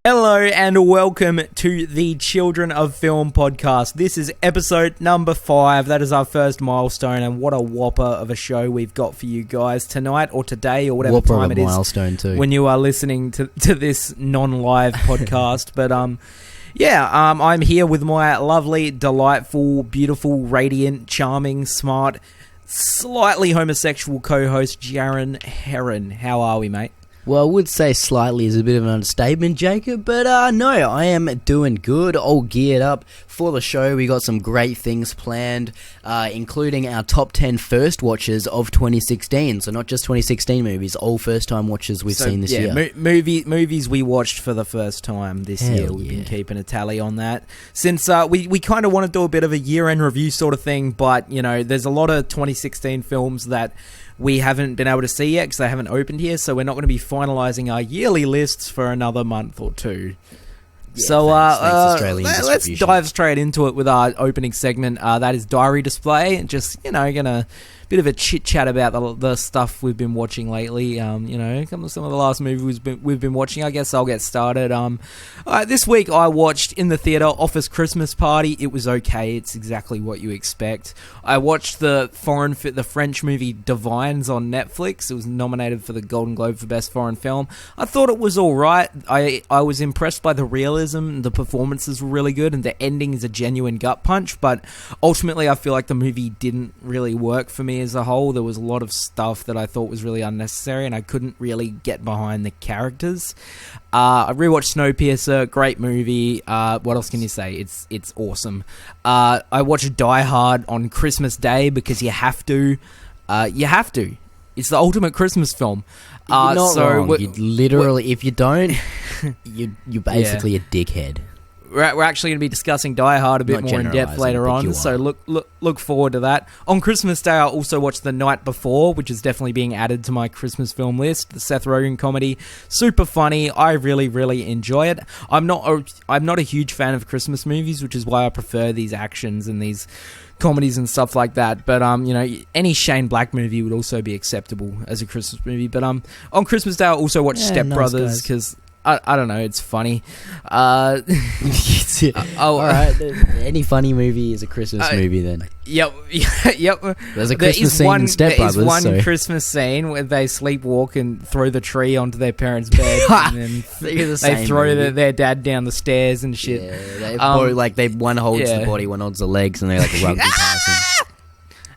Hello and welcome to the Children of Film podcast. This is episode number 5. That is our first milestone, and what a whopper of a show we've got for you guys tonight or today or whatever whopper time it is milestone too. when you are listening to this non-live podcast. But I'm here with my lovely, delightful, beautiful, radiant, charming, smart, slightly homosexual co-host Jaron Heron. How are we, mate? Well, I would say slightly is a bit of an understatement, Jacob, but no, I am doing good, all geared up for the show. We got some great things planned, including our top 10 first watches of 2016, so not just 2016 movies, all first-time watches we've seen this year. Movies we watched for the first time this year. We've been keeping a tally on that. Since we kind of want to do a bit of a year-end review sort of thing, but, you know, there's a lot of 2016 films that we haven't been able to see yet because they haven't opened here, so we're not going to be finalising our yearly lists for another month or two. Yeah, so let's dive straight into it with our opening segment. That is Diary Display. Just, gonna bit of a chit chat about the stuff we've been watching lately. Some of the last movies we've been watching. I guess I'll get started. This week I watched in the theater Office Christmas Party. It was okay. It's exactly what you expect. I watched the French movie Divines on Netflix. It was nominated for the Golden Globe for Best Foreign Film. I thought it was all right. I was impressed by the realism. The performances were really good, and the ending is a genuine gut punch. But ultimately, I feel like the movie didn't really work for me as a whole. There was a lot of stuff that I thought was really unnecessary, and I couldn't really get behind the characters. I rewatched Snowpiercer, great movie. What else can you say? It's awesome. I watched Die Hard on Christmas Day because you have to. It's the ultimate Christmas film. You're not wrong. If you don't, you're basically a dickhead. We're actually going to be discussing Die Hard a bit more in depth later on, so look forward to that. On Christmas Day, I also watched The Night Before, which is definitely being added to my Christmas film list. The Seth Rogen comedy, super funny. I really, really enjoy it. I'm not a huge fan of Christmas movies, which is why I prefer these actions and these comedies and stuff like that. But any Shane Black movie would also be acceptable as a Christmas movie. But on Christmas Day, I also watched Step Brothers because I don't know, it's funny. All right. Any funny movie is a Christmas movie then. Yep. There's a Christmas scene in Step Brothers. There's one Christmas scene where they sleepwalk and throw the tree onto their parents' bed, and then they throw their dad down the stairs and shit. Yeah, one holds the body, one holds the legs, and they're like a rugby passing.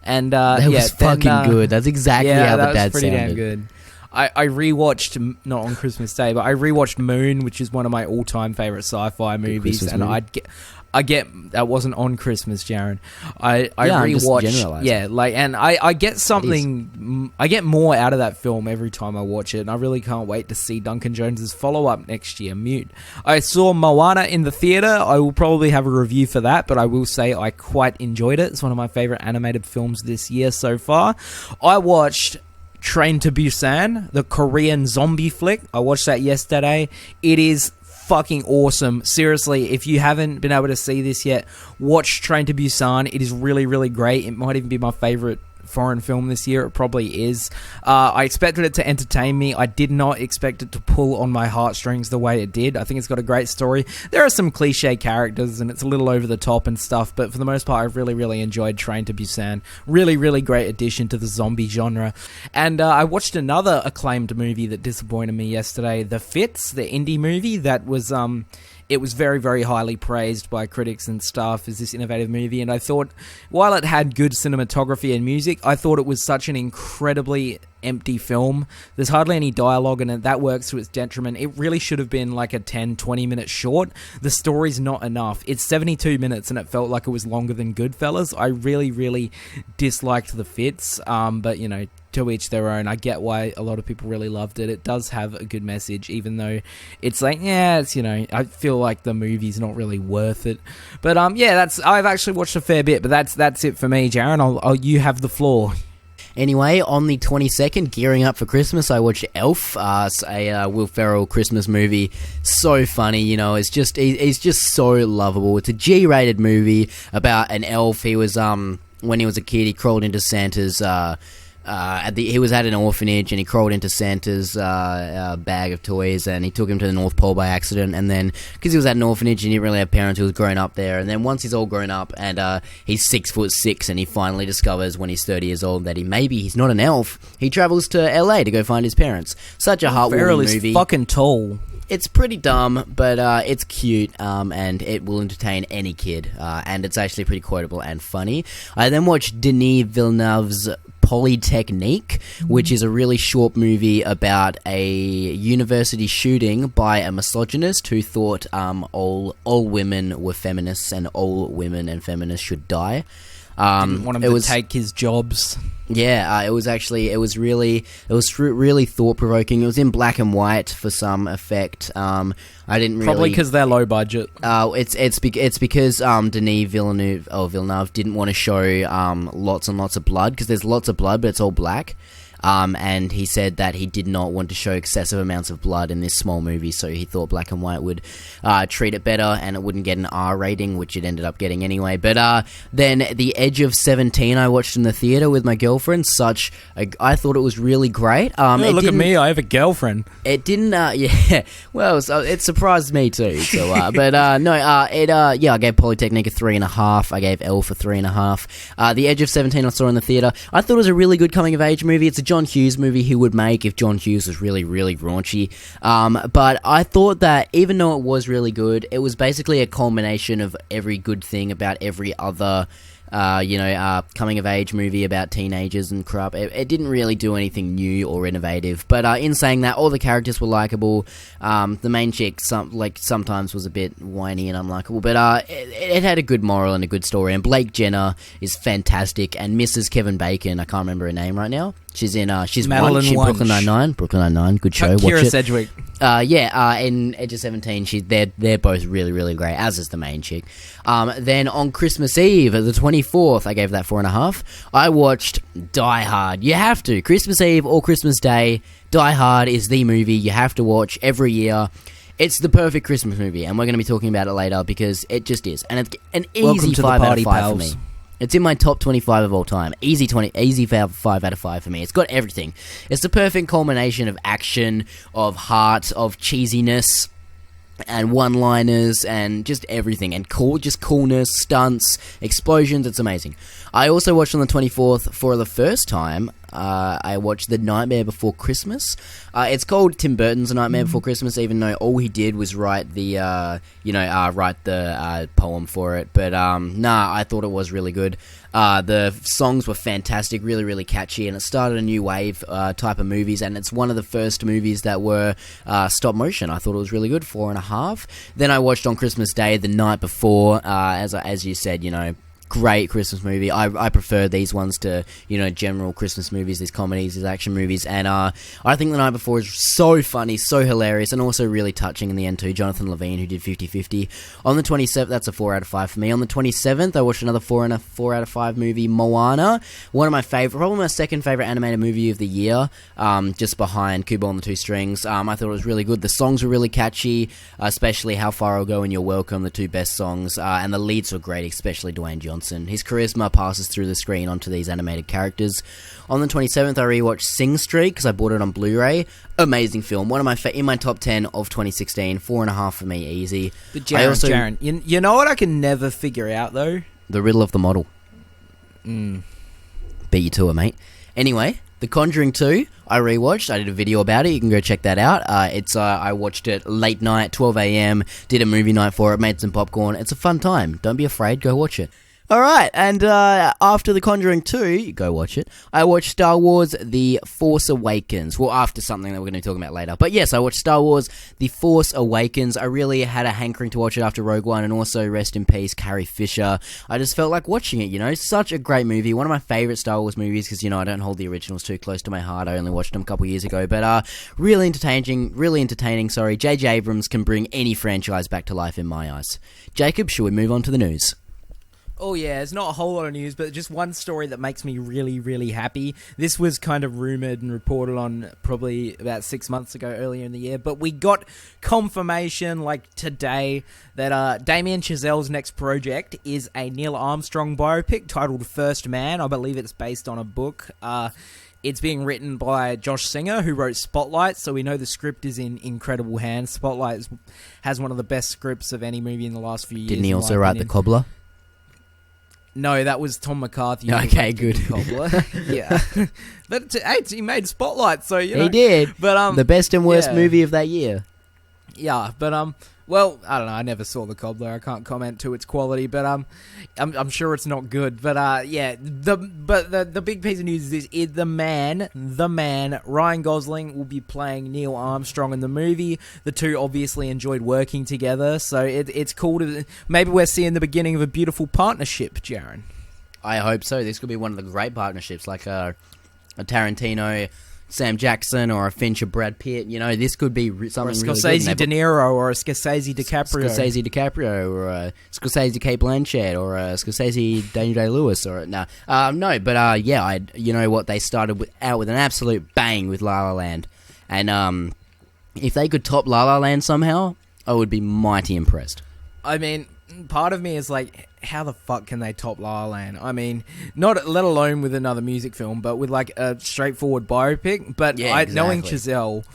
And that was fucking good. That's exactly how the dad sounded. Pretty damn good. I rewatched, not on Christmas Day, but I rewatched Moon, which is one of my all-time favorite sci-fi movies, and movie. I get that wasn't on Christmas, Jaron. I rewatched, and I get something, I get more out of that film every time I watch it, and I really can't wait to see Duncan Jones's follow-up next year, Mute. I saw Moana in the theater. I will probably have a review for that, but I will say I quite enjoyed it. It's one of my favorite animated films this year so far. I watched Train to Busan, the Korean zombie flick. I watched that yesterday. It is fucking awesome. Seriously, if you haven't been able to see this yet, watch Train to Busan. It is really, really great. It might even be my favorite foreign film this year. It probably is. I expected it to entertain me. I did not expect it to pull on my heartstrings the way it did. I think it's got a great story. There are some cliche characters and it's a little over the top and stuff, but for the most part, I've really, really enjoyed Train to Busan. Really, really great addition to the zombie genre. And I watched another acclaimed movie that disappointed me yesterday, The Fits, the indie movie that was it was very, very highly praised by critics and staff as this innovative movie, and I thought, while it had good cinematography and music, I thought it was such an incredibly empty film. There's hardly any dialogue in it. That works to its detriment. It really should have been like a 10-20 minute short. The story's not enough. It's 72 minutes and it felt like it was longer than Goodfellas. I really, really disliked The Fits, but to each their own. I get why a lot of people really loved it. It does have a good message, even though it's like, I feel like the movie's not really worth it. But I've actually watched a fair bit, but that's it for me, Jaron. You have the floor. Anyway, on the 22nd, gearing up for Christmas, I watched Elf, a Will Ferrell Christmas movie. So funny, it's just he's just so lovable. It's a G-rated movie about an elf. He was when he was a kid, he crawled into Santa's he was at an orphanage and he crawled into Santa's bag of toys and he took him to the North Pole by accident. And then, because he was at an orphanage and he didn't really have parents who was grown up there, and then once he's all grown up and he's 6'6" and he finally discovers when he's 30 years old that he's not an elf, he travels to LA to go find his parents. Such a heartwarming movie. Fucking tall. It's pretty dumb, but it's cute, and it will entertain any kid, and it's actually pretty quotable and funny. I then watched Denis Villeneuve's Polytechnique, which is a really short movie about a university shooting by a misogynist who thought all women were feminists and all women and feminists should die. Didn't want him to take his jobs. Yeah, it was really thought provoking. It was in black and white for some effect. I didn't really, probably because they're low budget. It's because Denis Villeneuve didn't want to show lots and lots of blood, because there's lots of blood but it's all black. And he said that he did not want to show excessive amounts of blood in this small movie, so he thought black and white would treat it better and it wouldn't get an R rating, which it ended up getting anyway. But then The Edge of 17 I watched in the theatre with my girlfriend. I thought it was really great. Look at me, I have a girlfriend. It didn't, yeah, well, so it surprised me too. So, I gave Polytechnique a 3.5. I gave Elf a 3.5. The Edge of 17 I saw in the theatre. I thought it was a really good coming of age movie. It's a John Hughes movie he would make if John Hughes was really, really raunchy. But I thought that even though it was really good, it was basically a culmination of every good thing about every other coming of age movie about teenagers and crap. It didn't really do anything new or innovative, but in saying that, all the characters were likable. The main chick sometimes was a bit whiny and unlikable, but it had a good moral and a good story, and Blake Jenner is fantastic, and Mrs. Kevin Bacon, I can't remember her name right now. She's in Madeline Wuntch. Brooklyn Nine-Nine, good show. Kira Watch it. Sedgwick. In Edge of 17, they're both really, really great, as is the main chick. Then on Christmas Eve, the 24th, I gave that 4.5. I watched Die Hard. You have to. Christmas Eve or Christmas Day, Die Hard is the movie you have to watch every year. It's the perfect Christmas movie, and we're going to be talking about it later because it just is. And it's an easy 5 out of 5 for me. It's in my top 25 of all time. Easy 5 out of 5 for me. It's got everything. It's the perfect culmination of action, of heart, of cheesiness, and one-liners, and just everything. And coolness, stunts, explosions. It's amazing. I also watched on the 24th for the first time. I watched The Nightmare Before Christmas. It's called Tim Burton's The Nightmare Before Christmas, even though all he did was write the poem for it. But I thought it was really good. The songs were fantastic, really, really catchy, and it started a new wave type of movies. And it's one of the first movies that were stop motion. I thought it was really good. 4.5. Then I watched on Christmas Day the night before. As you said, great Christmas movie. I prefer these ones to, general Christmas movies, these comedies, these action movies, and I think The Night Before is so funny, so hilarious, and also really touching in the end too. Jonathan Levine, who did 50-50. On the 27th, that's a 4 out of 5 for me. On the 27th, I watched another 4 out of 5 movie, Moana. One of my favorite, probably my second favorite animated movie of the year, just behind Kubo and the Two Strings. I thought it was really good. The songs were really catchy, especially How Far I'll Go and You're Welcome, the two best songs, and the leads were great, especially Dwayne Johnson. His charisma passes through the screen onto these animated characters. On the 27th, I rewatched Sing Street because I bought it on Blu-ray. Amazing film. One of my in my top 10 of 2016. 4.5 for me, easy. But Jaron, you know what I can never figure out though? The riddle of the model. Beat you to it, mate. Anyway, The Conjuring 2, I rewatched. I did a video about it. You can go check that out. I watched it late night, 12 a.m. Did a movie night for it. Made some popcorn. It's a fun time. Don't be afraid. Go watch it. Alright, and after The Conjuring 2, you go watch it, I watched Star Wars The Force Awakens. Well, after something that we're going to be talking about later. But yes, I watched Star Wars The Force Awakens. I really had a hankering to watch it after Rogue One, and also, rest in peace, Carrie Fisher. I just felt like watching it, Such a great movie. One of my favourite Star Wars movies, because, I don't hold the originals too close to my heart. I only watched them a couple years ago. But really entertaining. J.J. Abrams can bring any franchise back to life in my eyes. Jacob, should we move on to the news? Oh yeah, it's not a whole lot of news, but just one story that makes me really, really happy. This was kind of rumoured and reported on probably about 6 months ago, earlier in the year, but we got confirmation, today, that Damien Chazelle's next project is a Neil Armstrong biopic titled First Man. I believe it's based on a book. it's being written by Josh Singer, who wrote Spotlight, so we know the script is in incredible hands. Spotlight has one of the best scripts of any movie in the last few years. Didn't he also write The Cobbler? No, that was Tom McCarthy. Okay, good. Cobbler. Yeah. But he made Spotlight, so, you know. He did. But, the best and worst movie of that year. Yeah, but, well, I don't know. I never saw The Cobbler. I can't comment to its quality, but I'm sure it's not good. But yeah, the big piece of news is the man, Ryan Gosling will be playing Neil Armstrong in the movie. The two obviously enjoyed working together, so it's cool to maybe we're seeing the beginning of a beautiful partnership, Jaron. I hope so. This could be one of the great partnerships, like a Tarantino, Sam Jackson, or a Fincher, Brad Pitt. You know, this could be something really good. Or a Scorsese De Niro, or a Scorsese DiCaprio. Scorsese DiCaprio, or a Scorsese Kate Blanchett, or a Scorsese Daniel Day-Lewis, or no, yeah, you know what? They started out with an absolute bang with La La Land, and if they could top La La Land somehow, I would be mighty impressed. I mean, part of me is like, how the fuck can they top La La Land? I mean, not let alone with another music film, but with like a straightforward biopic. But yeah, knowing Chazelle,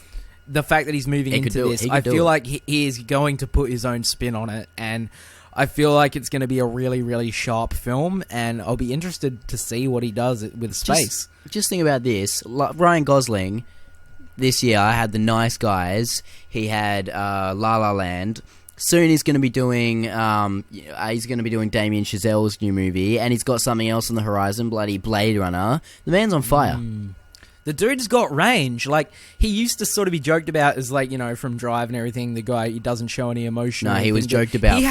the fact that he's moving into this, I feel like he is going to put his own spin on it, and I feel like it's going to be a really, really sharp film, and I'll be interested to see what he does with space. Just think about this. Ryan Gosling, this year, I had The Nice Guys, he had La La Land. Soon he's going to be doing Damien Chazelle's new movie, and he's got something else on the horizon, bloody Blade Runner. The man's on fire. The dude's got range. Like, he used to sort of be joked about as, like, you know, from Drive and everything, the guy, he doesn't show any emotion. No, he was joked about he he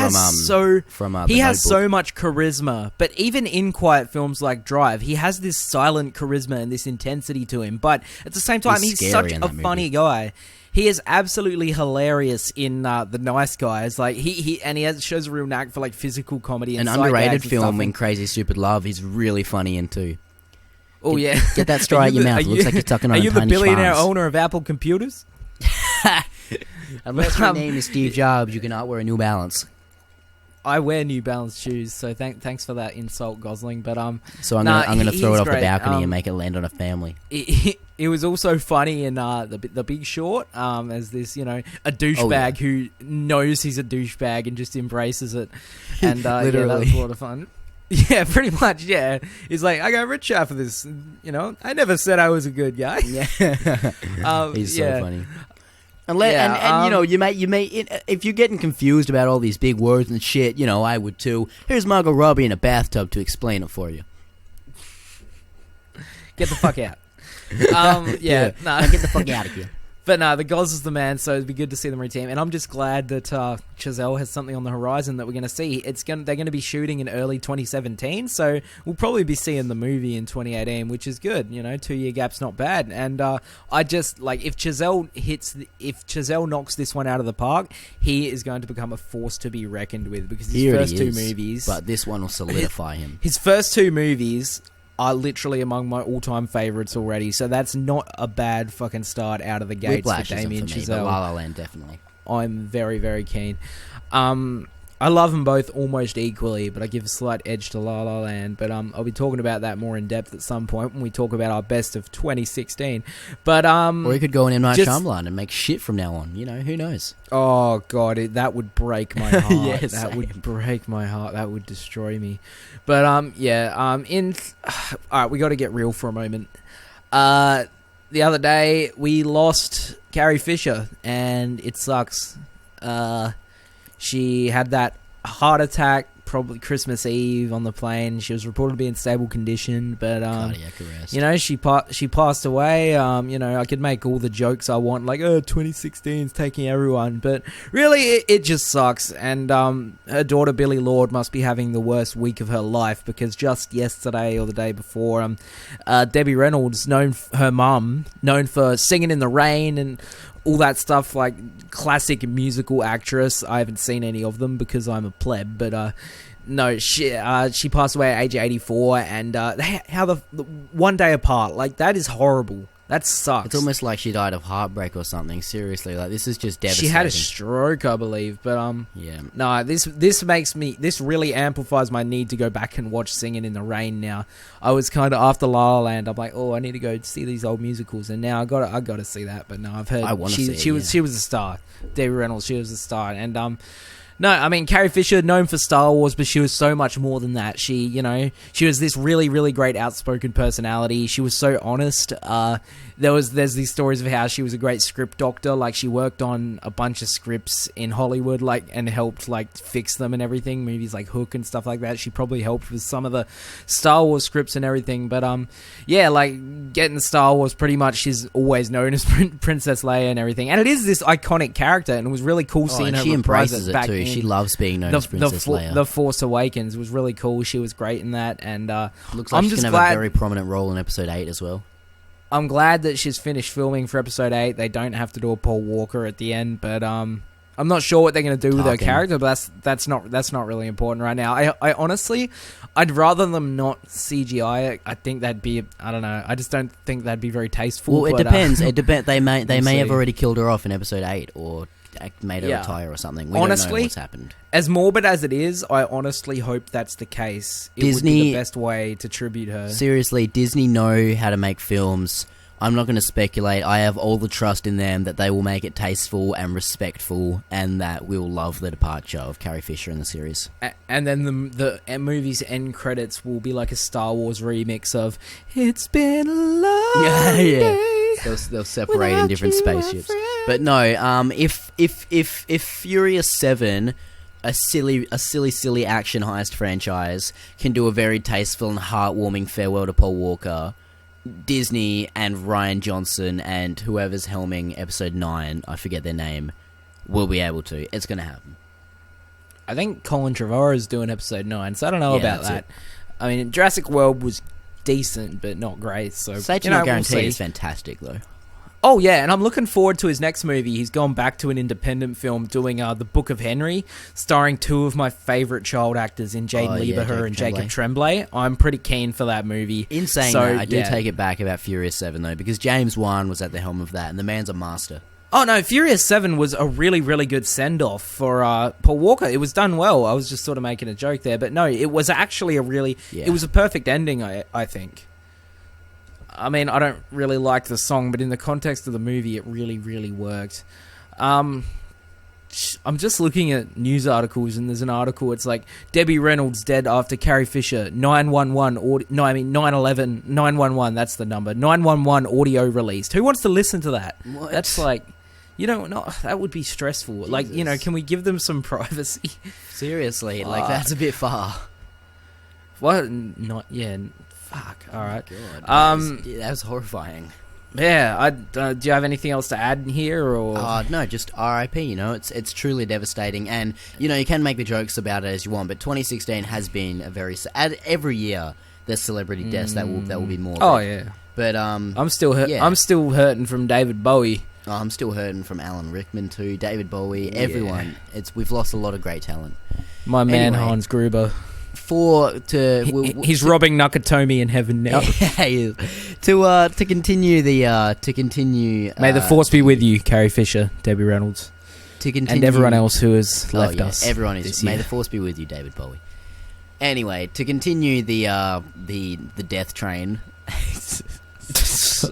has so much charisma. But even in quiet films like Drive, he has this silent charisma and this intensity to him. But at the same time, he's such a funny guy. He is absolutely hilarious in The Nice Guys. Like he shows a real knack for like physical comedy. And an underrated film in Crazy Stupid Love. He's really funny in too. Oh yeah, get that straw out your mouth. It looks like you're tucking on a tiny Are you the billionaire owner of Apple Computers? Unless your name is Steve Jobs, you cannot wear a New Balance. I wear New Balance shoes, so thanks for that insult, Gosling. But so I'm gonna throw it off the balcony and make it land on a family. It was also funny in the Big Short, as this, you know, a douchebag who knows he's a douchebag and just embraces it, and yeah, that was a lot of fun. Yeah, pretty much. Yeah, he's like, I got rich after this. You know, I never said I was a good guy. Yeah, he's so funny. And you know, you may if you're getting confused about all these big words and shit, you know, I would too. Here's Margot Robbie in a bathtub to explain it for you. Get the fuck out. Get the fuck out of here. But no, the Goz is the man, so it'd be good to see them reteam. And I'm just glad that Chazelle has something on the horizon that we're going to see. They're going to be shooting in early 2017, so we'll probably be seeing the movie in 2018, which is good. You know, 2-year gap's not bad. And I just like if Chazelle knocks this one out of the park, he is going to become a force to be reckoned with because his first two movies. But this one will solidify him. His first two movies are literally among my all-time favorites already, so that's not a bad fucking start out of the gates for Damien Chazelle. La La Land, definitely. I'm very, very keen. I love them both almost equally, but I give a slight edge to La La Land. But I'll be talking about that more in depth at some point when we talk about our best of 2016. But or we could go on M. Night Shyamalan and make shit from now on. You know, who knows? Oh god, that would break my heart. Yes, that would break my heart. That would destroy me. But all right, we got to get real for a moment. The other day we lost Carrie Fisher, and it sucks. She had that heart attack probably Christmas Eve on the plane. She was reported to be in stable condition, but cardiac arrest. You know, she passed away. You know, I could make all the jokes I want, like 2016 is taking everyone, but really it just sucks. And her daughter Billie Lourd must be having the worst week of her life because just yesterday or the day before, Debbie Reynolds, her mum, known for Singing in the Rain and all that stuff, like classic musical actress. I haven't seen any of them because I'm a pleb, but no, she passed away at age 84, and how the one day apart, like that is horrible. That sucks. It's almost like she died of heartbreak or something. Seriously, like this is just devastating. She had a stroke, I believe, but yeah. No, this really amplifies my need to go back and watch Singing in the Rain now. I was kind of after La La Land. I'm like, I need to go see these old musicals, and now I got to see that. But no, I've heard she was a star. Debbie Reynolds, she was a star, and No, I mean, Carrie Fisher, known for Star Wars, but she was so much more than that. She was this really, really great outspoken personality. She was so honest. There's these stories of how she was a great script doctor. Like, she worked on a bunch of scripts in Hollywood, and helped, fix them and everything. Movies like Hook and stuff like that. She probably helped with some of the Star Wars scripts and everything. But, getting Star Wars, pretty much, she's always known as Princess Leia and everything. And it is this iconic character, and it was really cool seeing her. She embraces it it too. She loves being known as Princess Leia. The Force Awakens was really cool. She was great in that, and looks like she's gonna have a very prominent role in Episode 8 as well. I'm glad that she's finished filming for Episode 8. They don't have to do a Paul Walker at the end, but I'm not sure what they're going to do with her character. But that's not really important right now. I honestly, I'd rather them not CGI it. I think that'd be, I don't know. I just don't think that'd be very tasteful. Well, it depends. It depends. They may have already killed her off in Episode 8 or made her retire or something. We honestly don't know what's happened. As morbid as it is, I honestly hope that's the case. It would be the best way to tribute her. Seriously, Disney know how to make films. I'm not going to speculate. I have all the trust in them that they will make it tasteful and respectful, and that we'll love the departure of Carrie Fisher in the series. And then the movie's end credits will be like a Star Wars remix of "It's Been a Long Day." They'll separate in different spaceships. But no, if Furious 7, a silly action heist franchise, can do a very tasteful and heartwarming farewell to Paul Walker, Disney and Rian Johnson and whoever's helming Episode 9, I forget their name, will be able to. It's going to happen. I think Colin Trevorrow is doing Episode 9, so I don't know about that. I mean, Jurassic World was decent, but not great. So Safety Not Guaranteed is fantastic, though. Oh, yeah, and I'm looking forward to his next movie. He's gone back to an independent film doing The Book of Henry, starring two of my favourite child actors in Jaden Lieberher and Jacob Tremblay. I'm pretty keen for that movie. In saying that, I do take it back about Furious 7, though, because James Wan was at the helm of that, and the man's a master. Oh, no, Furious 7 was a really, really good send-off for Paul Walker. It was done well. I was just sort of making a joke there. But no, it was actually it was a perfect ending, I think. I mean, I don't really like the song, but in the context of the movie, it really, really worked. I'm just looking at news articles, and there's an article. It's like, Debbie Reynolds dead after Carrie Fisher, 911, that's the number. 911 audio released. Who wants to listen to that? What? That's like, that would be stressful. Jesus. Like, can we give them some privacy? Seriously, that's a bit far. What? Fuck. All right. God, that was horrifying. Yeah. Do you have anything else to add here, or? No, just R.I.P. It's truly devastating, and you can make the jokes about it as you want, but 2016 has been a very every year there's celebrity deaths that will be more. Oh yeah. But I'm still I'm still hurting from David Bowie. Oh, I'm still hurting from Alan Rickman too. David Bowie. Everyone. We've lost a lot of great talent. My man Hans Gruber. He's robbing Nakatomi in heaven now. Yeah, he is. To continue May the force be with you, Carrie Fisher, Debbie Reynolds, and everyone else who has left us. Everyone is. May the force be with you, David Bowie. Anyway, to continue the death train.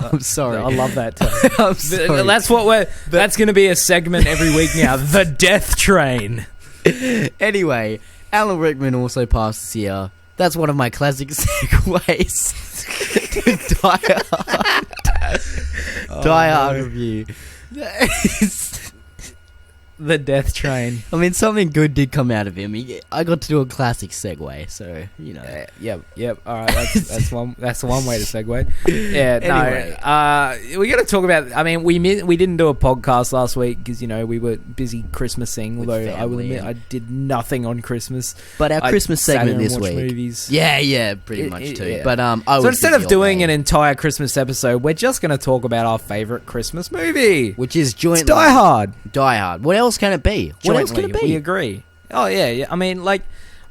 I'm sorry. I love that. I'm sorry. That's going to be a segment every week now. The death train. Anyway. Alan Rickman also passed this year. That's one of my classic segues to Die Hard. Die Hard review. The death train. I mean, something good did come out of him. I got to do a classic segue, so Yep. All right, that's one way to segue. Yeah. Anyway. No. We got to talk about. I mean, we didn't do a podcast last week because we were busy Christmasing. Although I will admit I did nothing on Christmas. But our Christmas segment this week. Movies. Yeah, pretty much too. Yeah. But so instead of doing an entire Christmas episode, we're just going to talk about our favorite Christmas movie, which is jointly Die Hard. Die Hard. What else can it be? We agree. Oh yeah. I mean,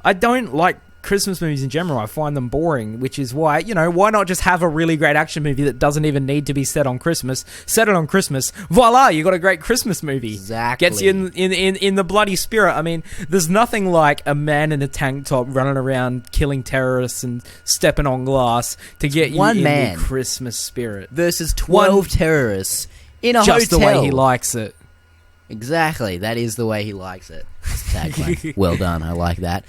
I don't like Christmas movies in general, I find them boring, which is why, why not just have a really great action movie that doesn't even need to be set on Christmas? Set it on Christmas. Voila, you got a great Christmas movie. Exactly. Gets you in the bloody spirit. I mean, there's nothing like a man in a tank top running around killing terrorists and stepping on glass to get you in the Christmas spirit. Versus 12 terrorists in a just hotel. The way he likes it. Exactly. That is the way he likes it. Tagline. Well done. I like that.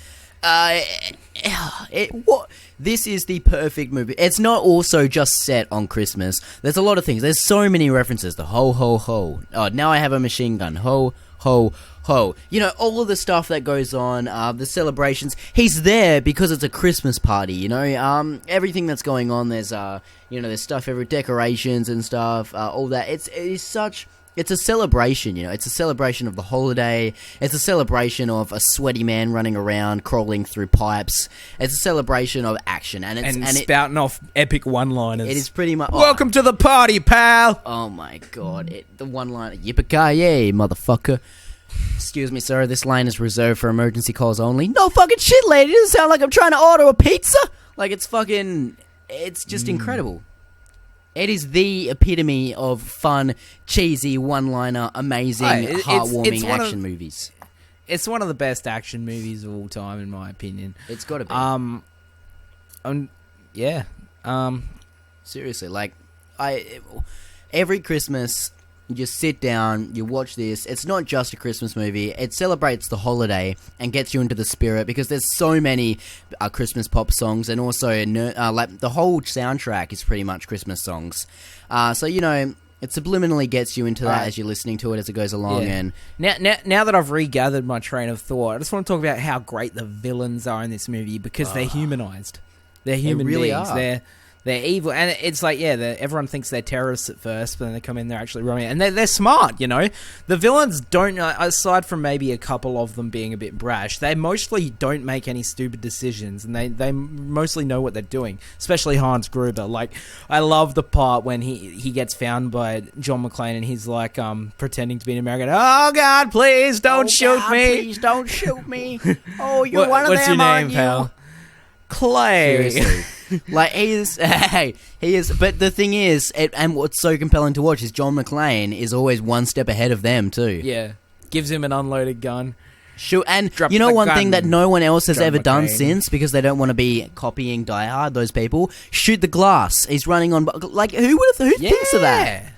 This is the perfect movie. It's not also just set on Christmas. There's a lot of things. There's so many references. The ho, ho, ho. Oh, now I have a machine gun. Ho, ho, ho. All of the stuff that goes on, the celebrations. He's there because it's a Christmas party, everything that's going on. There's, there's stuff every decorations and stuff, all that. It's a celebration, It's a celebration of the holiday. It's a celebration of a sweaty man running around, crawling through pipes. It's a celebration of action, and spouting off epic one-liners. It is pretty much. Welcome to the party, pal. Oh my god! The one-liner, yippee-ki-yay, motherfucker. Excuse me, sir. This line is reserved for emergency calls only. No fucking shit, lady. It doesn't sound like I'm trying to order a pizza. Like it's just incredible. It is the epitome of fun, cheesy, one-liner, amazing, heartwarming action movies. It's one of the best action movies of all time, in my opinion. It's got to be. Yeah. Seriously, every Christmas, you just sit down, you watch this. It's not just a Christmas movie. It celebrates the holiday and gets you into the spirit because there's so many Christmas pop songs, and also the whole soundtrack is pretty much Christmas songs. So it subliminally gets you into that as you're listening to it as it goes along. Yeah. And now that I've regathered my train of thought, I just want to talk about how great the villains are in this movie because they're humanized. They're human really beings. Are. They're evil, and it's like, everyone thinks they're terrorists at first, but then they come in, they're actually roaming, and they're smart, The villains don't, aside from maybe a couple of them being a bit brash, they mostly don't make any stupid decisions, and they mostly know what they're doing, especially Hans Gruber. Like, I love the part when he gets found by John McClane, and he's like, pretending to be an American. Oh, God, please don't shoot me. Please don't shoot me. Oh, you're one of them, what's your name, pal? Clay. Seriously. He is, but the thing is, and what's so compelling to watch is John McClane is always one step ahead of them too. Yeah, gives him an unloaded gun. Sure, and one thing that no one else has ever done since, because they don't want to be copying Die Hard, those people, shoot the glass. He's running on, who thinks of that?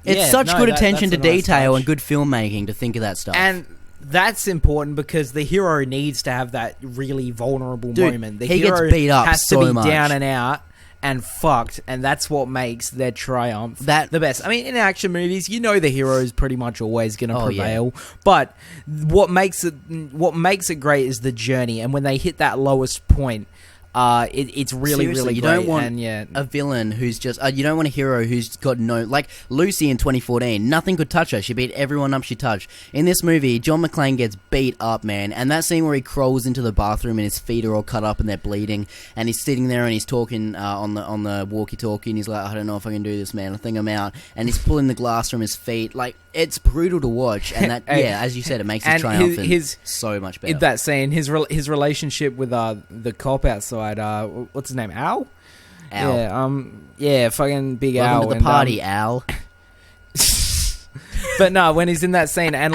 It's such good attention to detail and good filmmaking to think of that stuff. And that's important because the hero needs to have that really vulnerable moment. The hero gets beat up has so to be much. Down and out and fucked, and that's what makes their triumph the best. I mean, in action movies, the hero is pretty much always going to prevail. Yeah. But what makes it great is the journey, and when they hit that lowest point, it's really, really great. You don't want a villain who's just... you don't want a hero who's got no... Like Lucy in 2014, nothing could touch her. She beat everyone up she touched. In this movie, John McClane gets beat up, man. And that scene where he crawls into the bathroom and his feet are all cut up and they're bleeding, and he's sitting there and he's talking on the walkie-talkie, and he's like, I don't know if I can do this, man. I think I'm out. And he's pulling the glass from his feet. Like, it's brutal to watch. And that, as you said, it makes his triumphant so much better. That scene, his relationship with the cop outside, what's his name? Al? Fucking big Welcome Al. To the party, Al. But no, when he's in that scene and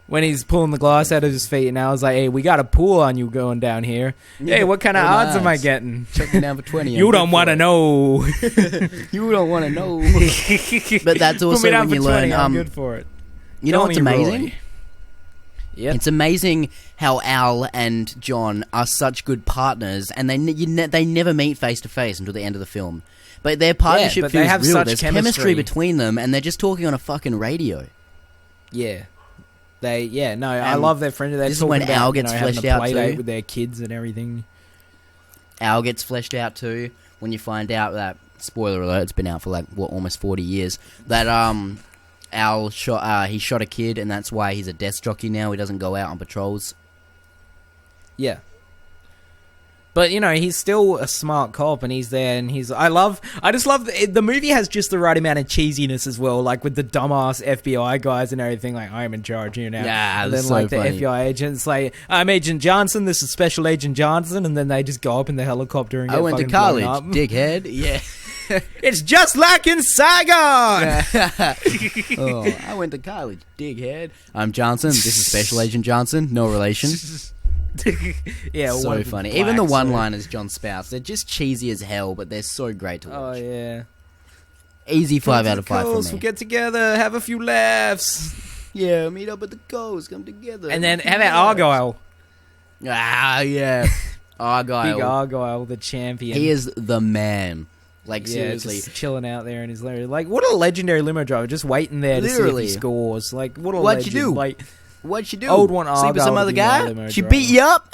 when he's pulling the glass out of his feet, and Al's like, hey, we got a pool on you going down here. Hey, what kind of odds am I getting? Checking down for 20. You don't want to know. You don't want to know. But that's also when you learn. I'm good for it. You know what's amazing? Yeah, it's amazing how Al and John are such good partners, and they never meet face to face until the end of the film. But their partnership feels real. There's chemistry between them, and they're just talking on a fucking radio. Yeah, I love their friendship. This is when Al gets fleshed out too, with their kids and everything. Al gets fleshed out too when you find out that, spoiler alert, it's been out for almost 40 years. That Al shot a kid, and that's why he's a desk jockey now. He doesn't go out on patrols. Yeah. But he's still a smart cop, and he's there, and I just love the movie has just the right amount of cheesiness as well, like with the dumbass FBI guys and everything, like I'm in charge here now. Yeah, and then so like funny. the FBI agents, like I'm Agent Johnson, this is Special Agent Johnson, and then they just go up in the helicopter and get I went to fucking college, blown up. dickhead. Yeah. It's just like in Saigon. Oh, I went to college, dickhead. I'm Johnson. This is Special Agent Johnson. No relation. Yeah, So funny. Even the one-liners, John Spouse, they're just cheesy as hell, but they're so great to Oh watch. yeah. Easy 5 out of 5 for We'll me. get together, have a few laughs, Yeah, meet up at the coast, come together. and then how about Argyle? Ah, yeah. Big Argyle. Argyle, the champion. He is the man. Like, Yeah, seriously. just chilling out there in his limo. Like, what a legendary limo driver, just waiting there to see if Literally. he scores. Like, what a What'd legend. you do? Like, What'd you do? Old one Sleep with Argyle some to other be my guy? limo She driver. beat you up?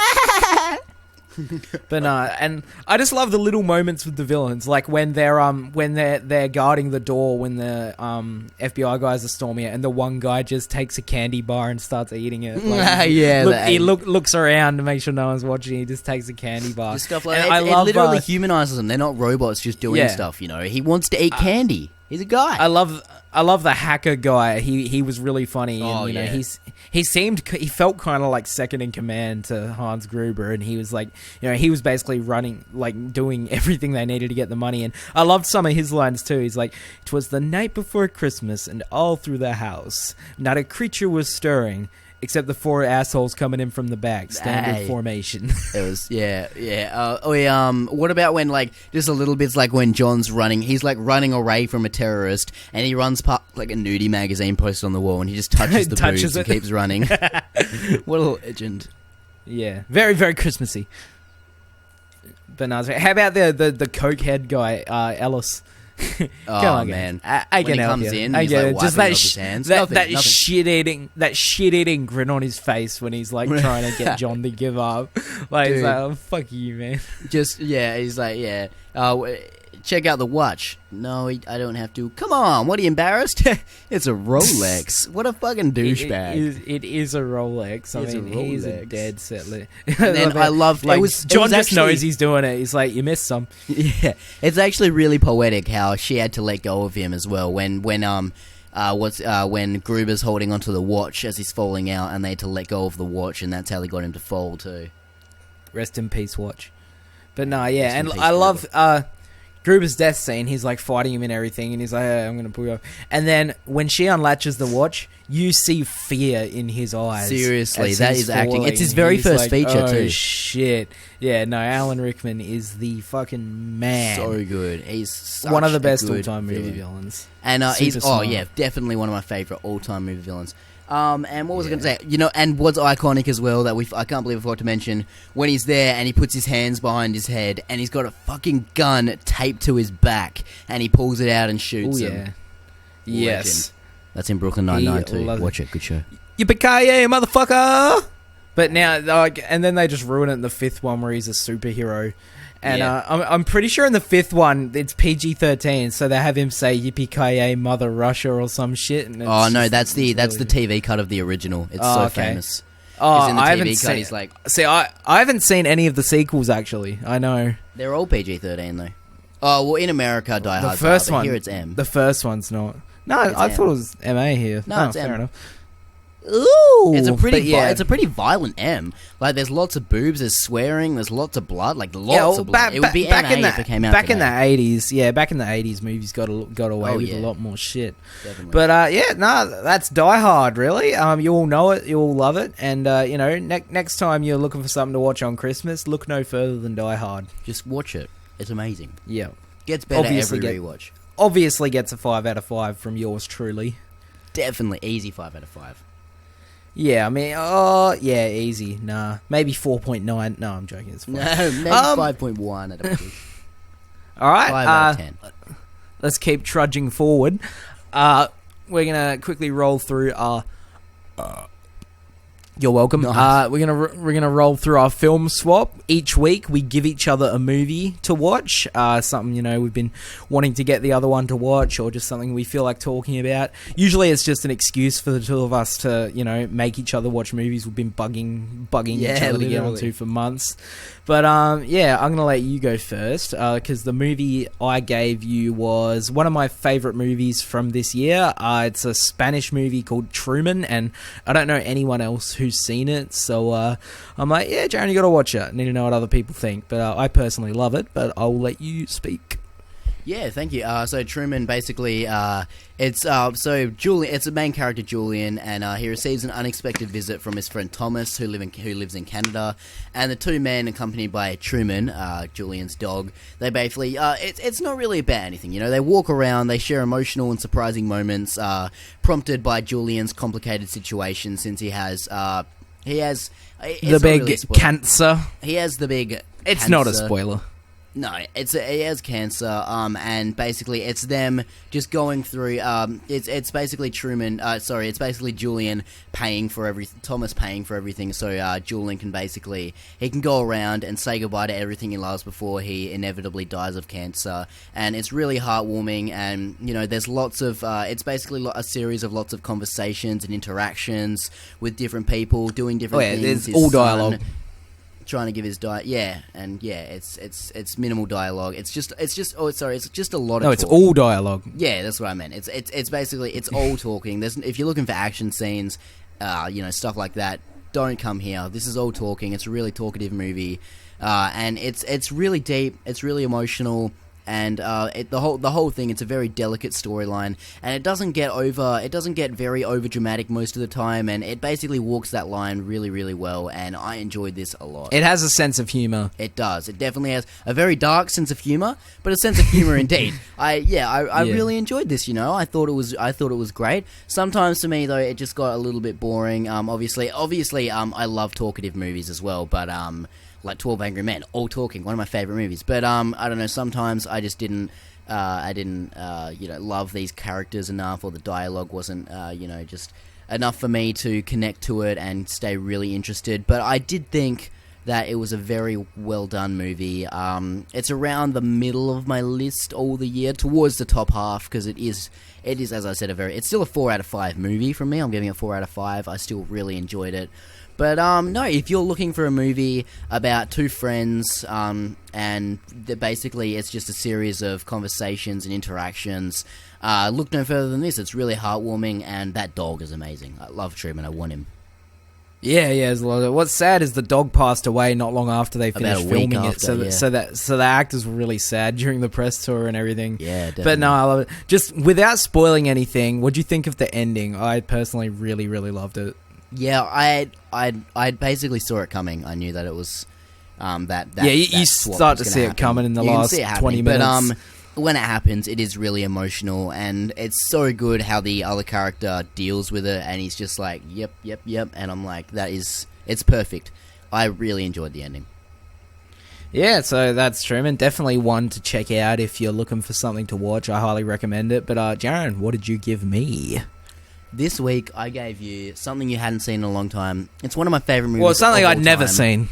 but and I just love the little moments with the villains, like when they're guarding the door when the FBI guys are storming it, and the one guy just takes a candy bar and starts eating it. Like, Yeah, he looks around to make sure no one's watching. He just takes a candy bar. Just stuff like And that. It love, literally humanizes them. They're not robots just doing Yeah. stuff, you know. He wants to eat candy. He's a guy. I love the hacker guy. He was really funny. Oh, And, yeah. he felt kind of like second in command to Hans Gruber, and he was like, he was basically running, like doing everything they needed to get the money. And I loved some of his lines too. He's like, "It was the night before Christmas, and all through the house, not a creature was stirring." Except the 4 assholes coming in from the back, standard Hey. formation. It was, yeah. What about when, like, just a little bit's like when John's running, he's like running away from a terrorist, and he runs past like a nudie magazine posted on the wall, and he just touches the Touches boobs and it. keeps running. What a legend. Yeah, very, very Christmassy. But no, how about the cokehead guy, Ellis? Oh, Come on, man. I When can he help comes you. in, I he's get like it. Just wiping that off his hands. that Nothing. shit eating grin on his face when he's like trying to get John to give up. Like, he's Dude. like, oh, fuck you, man. Just, yeah, he's like, yeah. Check out the watch. No, I don't have to. Come on, what are you embarrassed? It's a Rolex. What a fucking douchebag. It is a Rolex. I It's a mean, he's a Rolex. dead settler. And then I love, like, it was John just actually- knows he's doing it. He's like, you missed some. Yeah, it's actually really poetic how she had to let go of him as well. When Gruber's holding onto the watch as he's falling out, and they had to let go of the watch, and that's how they got him to fall too. Rest in peace, watch. But no, yeah, Rest in and peace, I love Gruber's death scene. He's like fighting him and everything, and he's like, hey, I'm gonna pull you off. And then when she unlatches the watch, you see fear in his eyes. Seriously, as that he's is acting. falling. It's his very He's first like, feature, oh, too. Shit. Yeah, no, Alan Rickman is the fucking man. So good. He's such one of the a best good all-time movie villain. villains. And Super he's smart. definitely one of my favorite all-time movie villains. And what was I going to say? And what's iconic as well that I can't believe I forgot to mention, when he's there and he puts his hands behind his head and he's got a fucking gun taped to his back and he pulls it out and shoots Oh, him. yeah. Yes. That's in Brooklyn Nine-Nine He too. loves Watch it, good show. Yippee-ki-yay, motherfucker! But now, like, and then they just ruin it in the 5th one where he's a superhero. And Yeah. I'm pretty sure in the 5th one, it's PG-13, so they have him say Yippee-ki-yay, Mother Russia or some shit. And it's Oh no, just- that's the it's really- TV cut of the original. It's Oh, so okay. famous. Oh, 'Cause in the I TV haven't cut, seen. he's like, See, I haven't seen any of the sequels actually. I know they're all PG-13 though. Oh well, in America, Die the Hard. first one. Here it's M. The first one's not. No, It's I M. thought it was MA here. No, Oh, it's fair M. enough. Ooh, It's a pretty, but yeah. it's a pretty violent M. Like, there's lots of boobs, there's swearing, there's lots of blood, like lots Yeah, well, of blood. It would be back MA in the if it came out back in the today. 80s. Yeah, back in the 80s, movies got away Oh, with yeah. a lot more shit. Definitely. But yeah, no, that's Die Hard. Really, you all know it, you all love it, and next time you're looking for something to watch on Christmas, look no further than Die Hard. just watch it. It's amazing. Yeah, Gets better Obviously every get- rewatch. obviously gets a 5 out of 5 from yours truly. Definitely easy 5 out of 5. Yeah, I mean, yeah, easy. Nah, maybe 4.9. No, I'm joking. It's fine. No, maybe 5.1 at a push. All right, 5 out of 10. let's keep trudging forward. We're gonna quickly roll through our You're welcome. Nice. We're gonna roll through our film swap. Each week we give each other a movie to watch, something we've been wanting to get the other one to watch, or just something we feel like talking about. Usually it's just an excuse for the two of us to make each other watch movies we've been bugging each other to get onto for months. But I'm gonna let you go first, because the movie I gave you was one of my favorite movies from this year. It's a Spanish movie called Truman, and I don't know anyone else who's seen it, so I'm like, yeah, Jaron, you gotta watch it. I need to know what other people think, but I personally love it. But I'll let you speak. Yeah, thank you. So Truman, basically, it's the main character Julian, and he receives an unexpected visit from his friend Thomas, who lives in Canada, and the two men, accompanied by Truman, Julian's dog, they basically, it's not really about anything, they walk around, they share emotional and surprising moments, prompted by Julian's complicated situation, since he has the big cancer. He has the big. It's cancer. not a spoiler. No, he has cancer, and basically it's them just going through, it's basically it's basically Julian paying for everything, Thomas paying for everything, so Julian he can go around and say goodbye to everything he loves before he inevitably dies of cancer, and it's really heartwarming, and, there's lots of, it's basically a series of lots of conversations and interactions with different people, doing different things. There's all dialogue. Trying to give his it's minimal dialogue. It's just a lot of. No, it's all dialogue. Yeah, that's what I meant. It's basically all talking. If you're looking for action scenes, stuff like that, don't come here. This is all talking. It's a really talkative movie, and it's really deep. It's really emotional. And the whole thing, it's a very delicate storyline, and it doesn't get very over dramatic most of the time, and it basically walks that line really, really well, and I enjoyed this a lot. It has a sense of humor. It does. It definitely has a very dark sense of humor, but a sense of humor indeed. I really enjoyed this. I thought it was great. Sometimes to me though, it just got a little bit boring. Obviously, I love talkative movies as well, but like 12 Angry Men, all talking, one of my favorite movies. But I don't know, sometimes I just didn't love these characters enough, or the dialogue wasn't just enough for me to connect to it and stay really interested. But I did think that it was a very well done movie. It's around the middle of my list all the year, towards the top half, because it is, as I said, it's still a 4 out of 5 movie from me. I'm giving it 4 out of 5. I still really enjoyed it. But no, if you're looking for a movie about two friends, and basically it's just a series of conversations and interactions, look no further than this. It's really heartwarming, and that dog is amazing. I love Truman. I want him. Yeah, there's a lot of it. What's sad is the dog passed away not long after they finished filming it, so the actors were really sad during the press tour and everything. Yeah, definitely. But no, I love it. Just without spoiling anything, what'd you think of the ending? I personally really, really loved it. Yeah, I basically saw it coming. I knew that it was you start to see it coming in the last 20 minutes. But when it happens, it is really emotional, and it's so good how the other character deals with it, and he's just like, yep, and I'm like, it's perfect. I really enjoyed the ending. Yeah, so that's Truman. Definitely one to check out if you're looking for something to watch. I highly recommend it. But Jaron, what did you give me? This week, I gave you something you hadn't seen in a long time. It's one of my favourite movies. Well, something I'd never seen.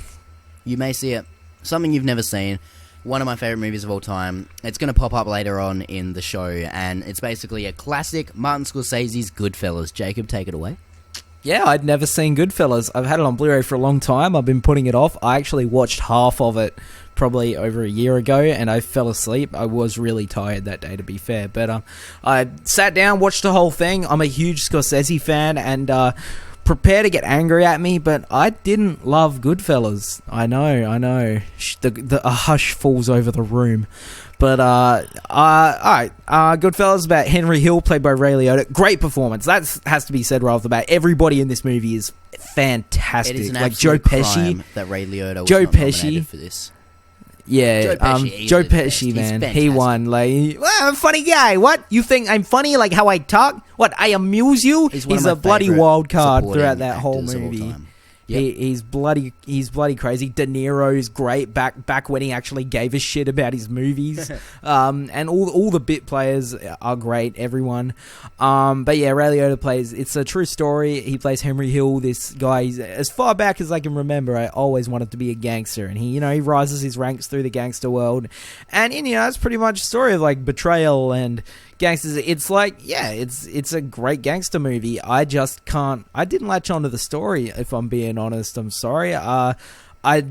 You may see it. Something you've never seen. One of my favourite movies of all time. It's going to pop up later on in the show, and it's basically a classic, Martin Scorsese's Goodfellas. Jacob, take it away. Yeah, I'd never seen Goodfellas. I've had it on Blu-ray for a long time. I've been putting it off. I actually watched half of it probably over a year ago, and I fell asleep. I was really tired that day, to be fair. But I sat down, watched the whole thing. I'm a huge Scorsese fan, and prepare to get angry at me, but I didn't love Goodfellas. I know. A hush falls over the room. But, alright, Goodfellas about Henry Hill, played by Ray Liotta. Great performance. That has to be said right off the bat. Everybody in this movie is fantastic. It is an like Joe Pesci. That Ray Liotta was not nominated for this. Yeah, Joe Pesci, man, he won. Like, well, I'm a funny guy. What, you think I'm funny? Like how I talk? What, I amuse you? He's a bloody wild card throughout that whole movie. Yep. He's bloody crazy. De Niro's great back when he actually gave a shit about his movies. And all the bit players are great, everyone. But yeah, Ray Liotta it's a true story. He plays Henry Hill, this guy. As far back as I can remember, I always wanted to be a gangster, and he rises his ranks through the gangster world. And it's pretty much a story of like betrayal and gangsters. It's like, it's a great gangster movie. I didn't latch onto the story, if I'm being honest. I'm sorry. I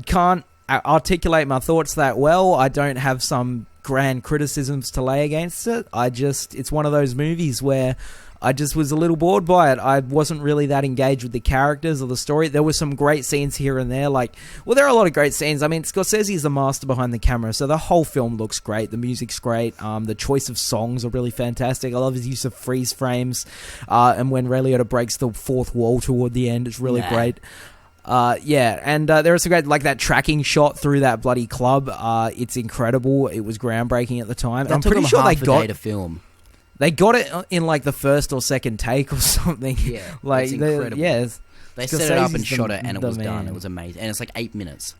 can't articulate my thoughts that well. I don't have some grand criticisms to lay against it. It's one of those movies where I just was a little bored by it. I wasn't really that engaged with the characters or the story. There were some great scenes here and there. There are a lot of great scenes. I mean, Scorsese is the master behind the camera, so the whole film looks great. The music's great. The choice of songs are really fantastic. I love his use of freeze frames. And when Ray Liotta breaks the fourth wall toward the end, it's really great. And there was some great, that tracking shot through that bloody club. It's incredible. It was groundbreaking at the time. I'm pretty sure they got to film. They got it in the first or second take or something. Yeah, it's incredible. They set it up and shot it, and it was done. It was amazing, and it's 8 minutes.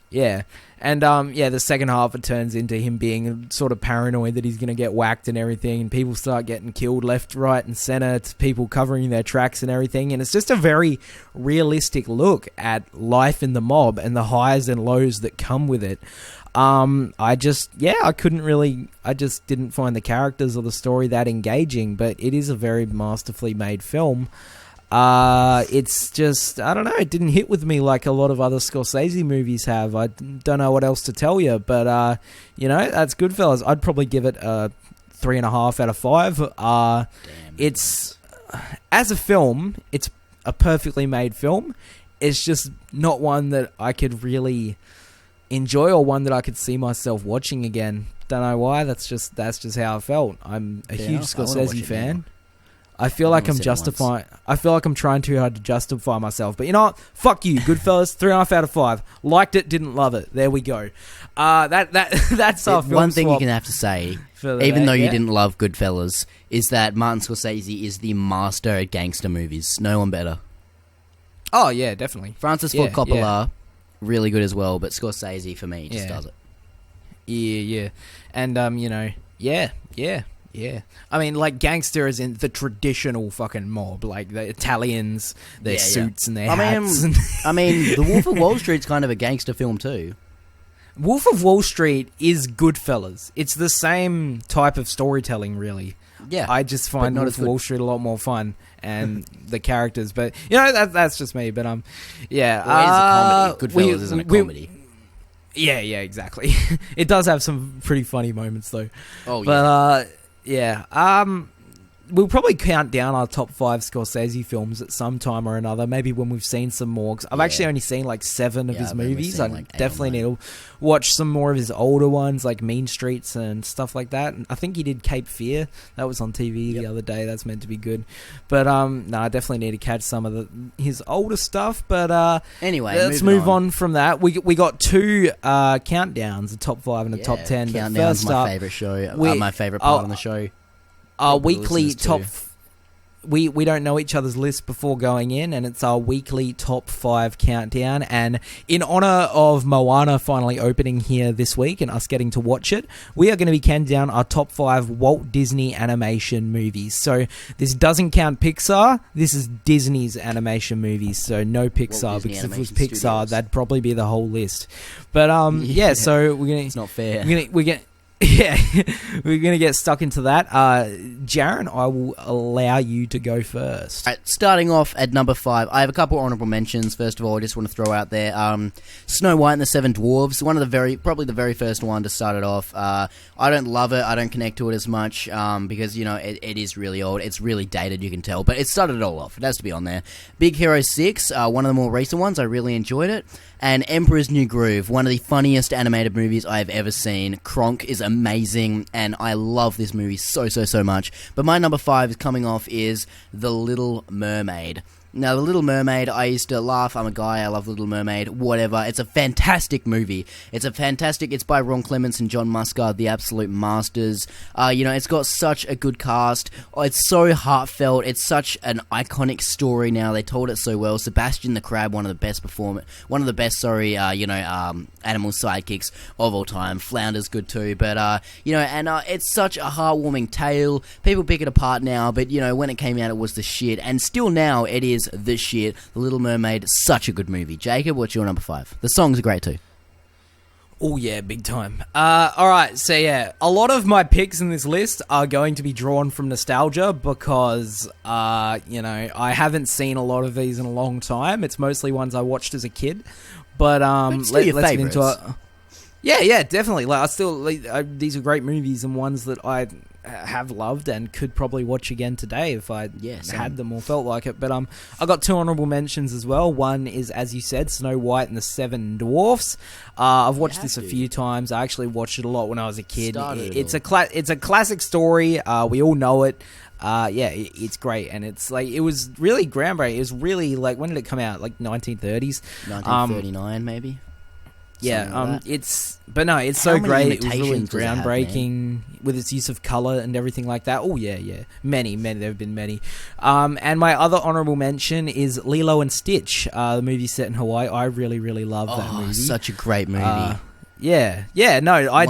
Yeah, and the second half it turns into him being sort of paranoid that he's going to get whacked and everything, and people start getting killed left, right, and center. It's people covering their tracks and everything, and it's just a very realistic look at life in the mob and the highs and lows that come with it. I just didn't find the characters or the story that engaging, but it is a very masterfully made film. It's just, I don't know, it didn't hit with me like a lot of other Scorsese movies have. I don't know what else to tell you, but, that's Goodfellas. I'd probably give it a 3.5 out of 5. It's, as a film, it's a perfectly made film. It's just not one that I could really enjoy, or one that I could see myself watching again. Don't know why. That's just how I felt. I'm a huge Scorsese fan. I feel like I'm justifying. I feel like I'm trying too hard to justify myself. But you know what? Fuck you, Goodfellas. 3.5 out of 5. Liked it, didn't love it. There we go. That's our film one thing swap. You can have to say, even though you didn't love Goodfellas, is that Martin Scorsese is the master at gangster movies. No one better. Oh yeah, definitely. Francis Ford Coppola. Really good as well, but Scorsese for me just does it. Yeah. And I mean, gangster is in the traditional fucking mob, the Italians, their suits and their hats. I mean, The Wolf of Wall Street's kind of a gangster film too. Wolf of Wall Street is Goodfellas. It's the same type of storytelling, really. Yeah, I just find Wolf of Wall Street a lot more fun, and the characters. But that's just me. But yeah, well, it is a comedy. Goodfellas isn't a comedy. Yeah, exactly. It does have some pretty funny moments though. Oh yeah. We'll probably count down our top 5 Scorsese films at some time or another, maybe when we've seen some more. I've actually only seen 7 of his movies. I definitely need to watch some more of his older ones, like Mean Streets and stuff like that. I think he did Cape Fear. That was on TV the other day. That's meant to be good. But I definitely need to catch some of his older stuff. But anyway, let's move on from that. We got 2 countdowns, a top 5 and a top 10. Countdown's my favourite show. My favourite part on the show. Our weekly top... We don't know each other's list before going in, and it's our weekly top 5 countdown. And in honour of Moana finally opening here this week and us getting to watch it, we are going to be counting down our top 5 Walt Disney animation movies. So this doesn't count Pixar. This is Disney's animation movies, so no Pixar, because if it was Pixar, Studios. That'd probably be the whole list. But so we're gonna... It's not fair. Yeah, we're going to get stuck into that. Jaron, I will allow you to go first. Right, starting off at number 5, I have a couple honourable mentions. First of all, I just want to throw out there Snow White and the Seven Dwarfs, probably the very first one to start it off. I don't love it. I don't connect to it as much because, it is really old. It's really dated, you can tell. But it started it all off. It has to be on there. Big Hero 6, one of the more recent ones. I really enjoyed it. And Emperor's New Groove, one of the funniest animated movies I have ever seen. Kronk is amazing, and I love this movie so much. But my number 5 is coming off is The Little Mermaid. Now, The Little Mermaid, I used to laugh. I'm a guy, I love Little Mermaid, whatever. It's a fantastic movie. It's by Ron Clements and John Musker, the absolute masters. It's got such a good cast. It's so heartfelt. It's such an iconic story now. They told it so well. Sebastian the Crab, one of the best animal sidekicks of all time. Flounder's good too, but, it's such a heartwarming tale. People pick it apart now, but, when it came out, it was the shit, and still now, it is the shit. The Little Mermaid, such a good movie. Jacob, what's your number 5? The songs are great too. Oh yeah, big time. Alright, so yeah, a lot of my picks in this list are going to be drawn from nostalgia because, I haven't seen a lot of these in a long time. It's mostly ones I watched as a kid. But, let's get into it. Yeah, definitely. These are great movies and ones that I have loved and could probably watch again today if I had them or felt like it. But I got 2 honourable mentions as well. One is, as you said, Snow White and the Seven Dwarfs. I've watched this a few times. I actually watched it a lot when I was a kid. It's a classic story. We all know it. It's great, and it's it was really groundbreaking. It was really when did it come out? 1930s, 1939 maybe. Yeah, it's so great. It was really groundbreaking with its use of color and everything like that. Oh yeah, many. There have been many. And my other honorable mention is Lilo and Stitch, the movie set in Hawaii. I really, really love that movie. Such a great movie. I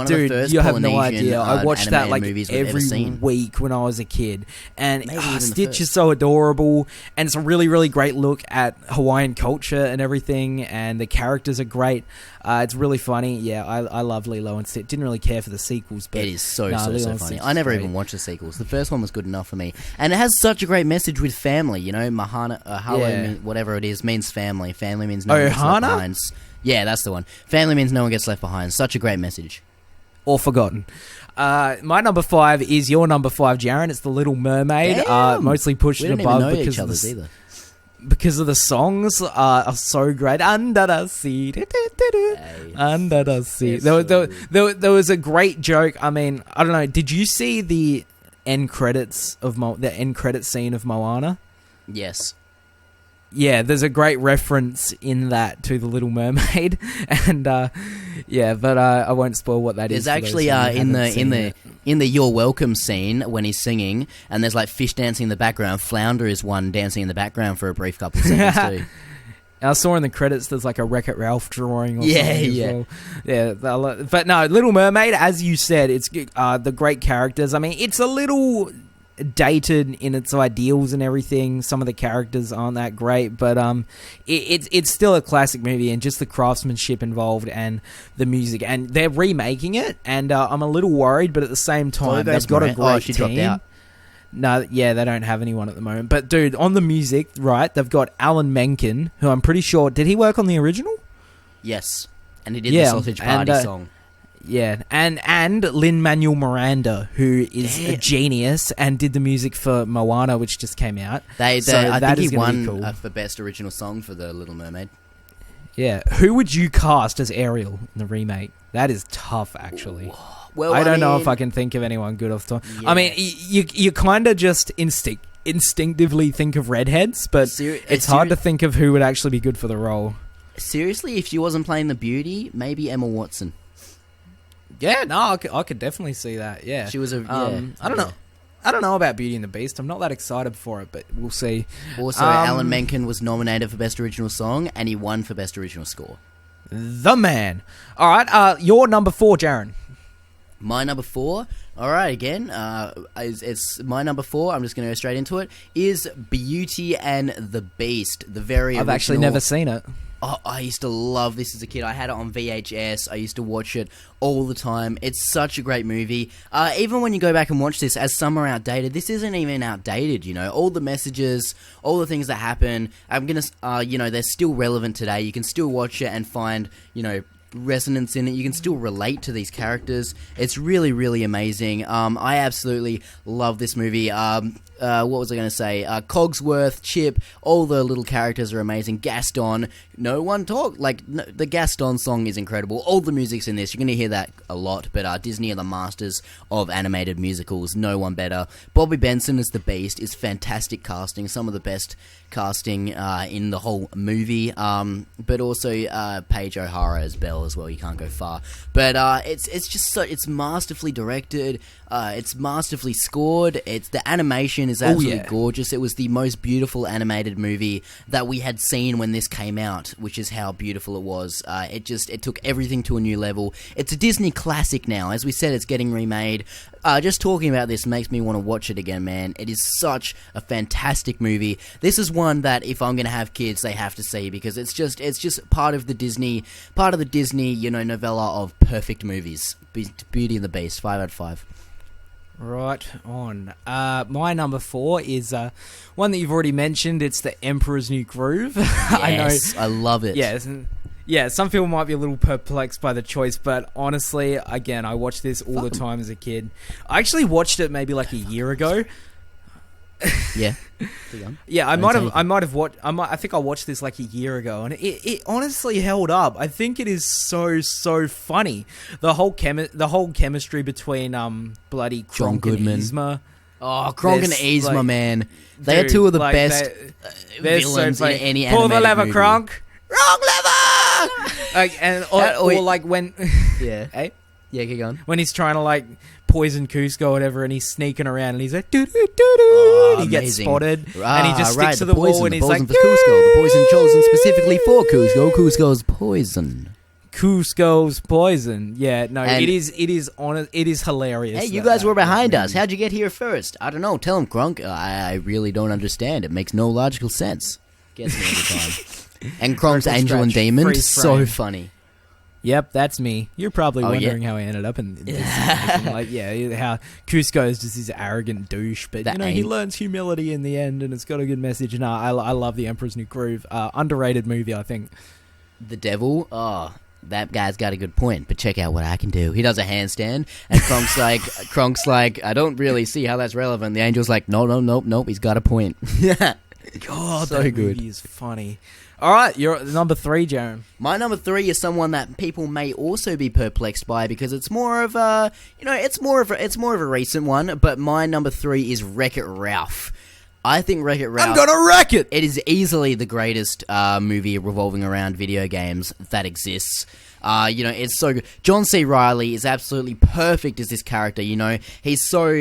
do. You have no idea. I watched that every week when I was a kid, and Stitch is so adorable, and it's a really, really great look at Hawaiian culture and everything, and the characters are great. It's really funny. Yeah, I love Lilo and Stitch. Didn't really care for the sequels, but it is so funny. I never even watched the sequels. The first one was good enough for me, and it has such a great message with family. Mahana, whatever it is, means family. Family means no one gets left behind. Yeah, that's the one. Family means no one gets left behind. Such a great message. Or forgotten. My number 5 is your number 5, Jaron. It's The Little Mermaid. Mostly pushed it above because of the songs are so great. Under the sea. Under the sea. There was a great joke. I mean, I don't know. Did you see the end credits scene of Moana? Yes. Yeah, there's a great reference in that to The Little Mermaid, and but I won't spoil what that is. There's actually in the You're Welcome scene when he's singing, and there's fish dancing in the background. Flounder is one dancing in the background for a brief couple of seconds too. I saw in the credits there's a Wreck-It Ralph drawing or something as well. Yeah, but no, Little Mermaid, as you said, it's the great characters. I mean, it's a little dated in its ideals and everything. Some of the characters aren't that great, but it's still a classic movie, and just the craftsmanship involved and the music, and they're remaking it, and I'm a little worried, but at the same time they've got a great team. Dropped out. No, yeah, they don't have anyone at the moment. But dude, on the music, right, they've got Alan Menken, who I'm pretty sure, did he work on the original? Yes, and he did the Sausage Party song. Yeah, and Lin-Manuel Miranda, who is a genius and did the music for Moana, which just came out. I think he won for Best Original Song for The Little Mermaid. Yeah, who would you cast as Ariel in the remake? That is tough, actually. Well, I don't know if I can think of anyone good off the top. Yeah. I mean, you kind of just instinctively think of redheads, but it's hard to think of who would actually be good for the role. Seriously, if she wasn't playing the beauty, maybe Emma Watson. Yeah, no, I could definitely see that. Yeah, she was I don't know. I don't know about Beauty and the Beast. I'm not that excited for it, but we'll see. Also, Alan Menken was nominated for Best Original Song, and he won for Best Original Score. The man. All right, your number 4, Jaron. My number 4. All right, again, it's my number 4. I'm just going to go straight into it. Is Beauty and the Beast, the very I've actually never seen it. Oh, I used to love this as a kid. I had it on VHS. I used to watch it all the time. It's such a great movie. Even when you go back and watch this, as some are outdated, this isn't even outdated, you know. All the messages, all the things that happen, they're still relevant today. You can still watch it and find, resonance in it. You can still relate to these characters. It's really, really amazing. I absolutely love this movie. What was I going to say? Cogsworth, Chip, all the little characters are amazing. Gaston, no one talk. The Gaston song is incredible. All the music's in this. You're going to hear that a lot. But Disney are the masters of animated musicals. No one better. Bobby Benson as the Beast is fantastic casting. Some of the best casting in the whole movie. But also Paige O'Hara as Belle as well. You can't go far. But it's just so it's masterfully directed. It's masterfully scored. The animation is absolutely gorgeous. It was the most beautiful animated movie that we had seen when this came out, which is how beautiful it was. It took everything to a new level. It's a Disney classic now. As we said, it's getting remade. Just talking about this makes me want to watch it again, man. It is such a fantastic movie. This is one that if I'm going to have kids, they have to see, because it's just part of the Disney, novella of perfect movies. Beauty and the Beast, 5 out of 5. Right on. My number 4 is one that you've already mentioned. It's The Emperor's New Groove. Yes, I love it. Yes. Yeah, some people might be a little perplexed by the choice, but honestly, again, I watched this all the time as a kid. I actually watched it maybe like a year ago. Yeah. Yeah, I think I watched this like a year ago, and it honestly held up. I think it is so funny. The whole chemistry between bloody Kronk and Yzma. Oh, Kronk and Yzma, man. They are two of the best villains in any animated Pull the lever, movie. Kronk. Wrong lever! Or like when... Yeah. Hey? Yeah, keep going. When he's trying to poison Cusco or whatever, and he's sneaking around, and he's like, doo-doo-doo-doo, he gets spotted, and he just sticks to the wall, and he's like, for Cusco. The poison chosen specifically for Cusco. Cusco's poison. Cusco's poison. Yeah, no, it is hilarious. Hey, you guys were behind us. How'd you get here first? I don't know. Tell him, Kronk. I really don't understand. It makes no logical sense. Gets me every time. And Kronk's Angel and Demon, so funny. Yep, that's me. You're probably wondering how I ended up in this situation. How Cusco is just this arrogant douche, but he learns humility in the end, and it's got a good message. And I love The Emperor's New Groove. Underrated movie, I think. The Devil, that guy's got a good point, but check out what I can do. He does a handstand, and Kronk's like, I don't really see how that's relevant. The Angel's like, nope, he's got a point. God, so that good. movie is funny. All right, you're number 3, Jaron. My number 3 is someone that people may also be perplexed by, because it's more of a, it's more of a recent one. But my number 3 is Wreck-It Ralph. I think Wreck-It Ralph... I'm gonna wreck it! It is easily the greatest movie revolving around video games that exists. It's so good. John C. Reilly is absolutely perfect as this character, He's so,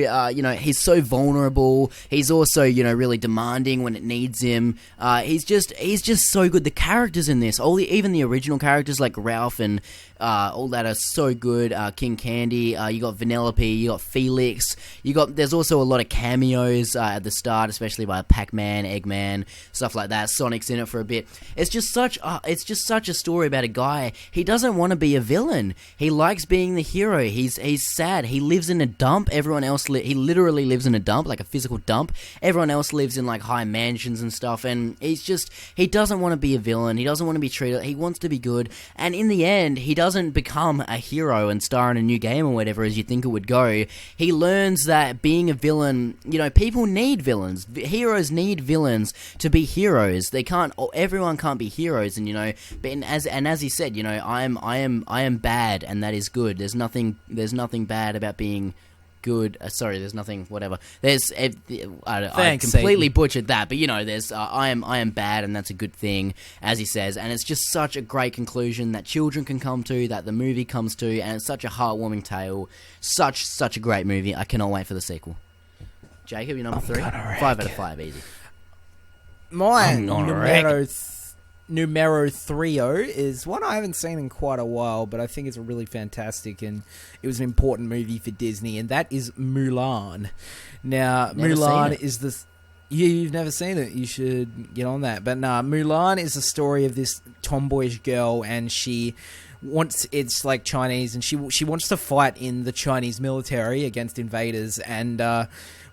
he's so vulnerable. He's also, really demanding when it needs him. He's just so good. The characters in this, even the original characters like Ralph and all that are so good. King Candy, you got Vanellope, you got Felix, there's also a lot of cameos at the start, especially by Pac-Man, Eggman, stuff like that. Sonic's in it for a bit. It's just such a story about a guy. He doesn't want to be a villain. He likes being the hero. He's sad. He lives in a dump. Everyone else he literally lives in a dump, like a physical dump. Everyone else lives in like high mansions and stuff, and he doesn't want to be a villain. He doesn't want to be treated. He wants to be good, and in the end, he doesn't become a hero and star in a new game or whatever as you think it would go. He learns that being a villain, people need villains. Heroes need villains to be heroes. Everyone can't be heroes, and as he said, I am bad, and that is good. There's nothing bad about being good. There's nothing, whatever. I completely butchered that, but there's I am bad, and that's a good thing, as he says. And it's just such a great conclusion that children can come to, that the movie comes to, and it's such a heartwarming tale. Such a great movie. I cannot wait for the sequel. Jacob, you're number 3. 5 out of 5, easy. Mine, numero 3 is one I haven't seen in quite a while, but I think it's really fantastic, and it was an important movie for Disney, and that is Mulan. Now, Mulan is this... You've never seen it. You should get on that. But Mulan is the story of this tomboyish girl, and it's like Chinese, and she wants to fight in the Chinese military against invaders, and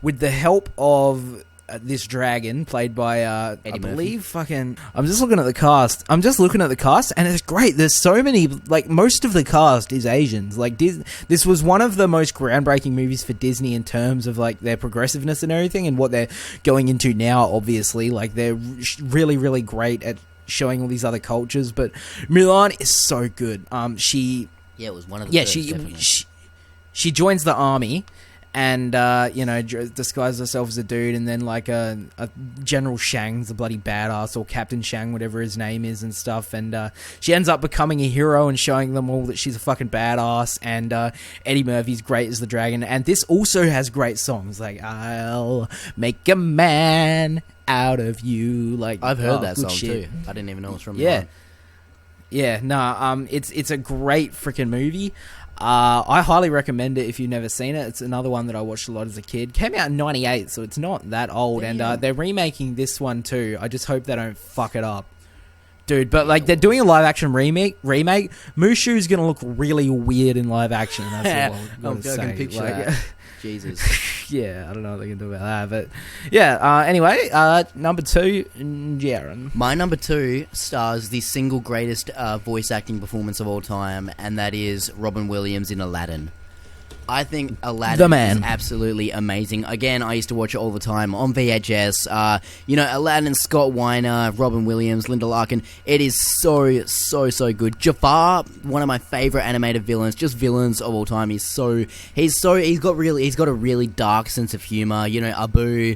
with the help of this dragon played by I Eddie believe fucking. I'm just looking at the cast. And it's great. There's so many. Like most of the cast is Asians. Like this was one of the most groundbreaking movies for Disney in terms of like their progressiveness and everything, and what they're going into now. Obviously, like they're really, really great at showing all these other cultures. But Mulan is so good. It was one of the first, she joins the army and disguises herself as a dude, and then like a General Shang's a bloody badass, or Captain Shang, whatever his name is, and stuff, and she ends up becoming a hero and showing them all that she's a fucking badass. And Eddie Murphy's great as the dragon, and this also has great songs like I'll make a man out of you. Like I've heard that song too. I didn't even know it was from Mulan. It's a great freaking movie. I highly recommend it if you've never seen it. It's another one that I watched a lot as a kid. Came out in 98, so it's not that old. Damn. And they're remaking this one too. I just hope they don't fuck it up. Dude, but like they're doing a live action remake. Mushu's gonna look really weird in live action. That's all I'm gonna picture like, that. Jesus. Yeah, I don't know what they can do about that, but yeah. Anyway, number 2, Jaron. My number 2 stars the single greatest voice acting performance of all time, and that is Robin Williams in Aladdin. I think Aladdin is absolutely amazing. Again, I used to watch it all the time on VHS. Aladdin, Scott Weiner, Robin Williams, Linda Larkin. It is so, so, so good. Jafar, one of my favorite animated villains, just villains of all time. He's got a really dark sense of humor. Abu,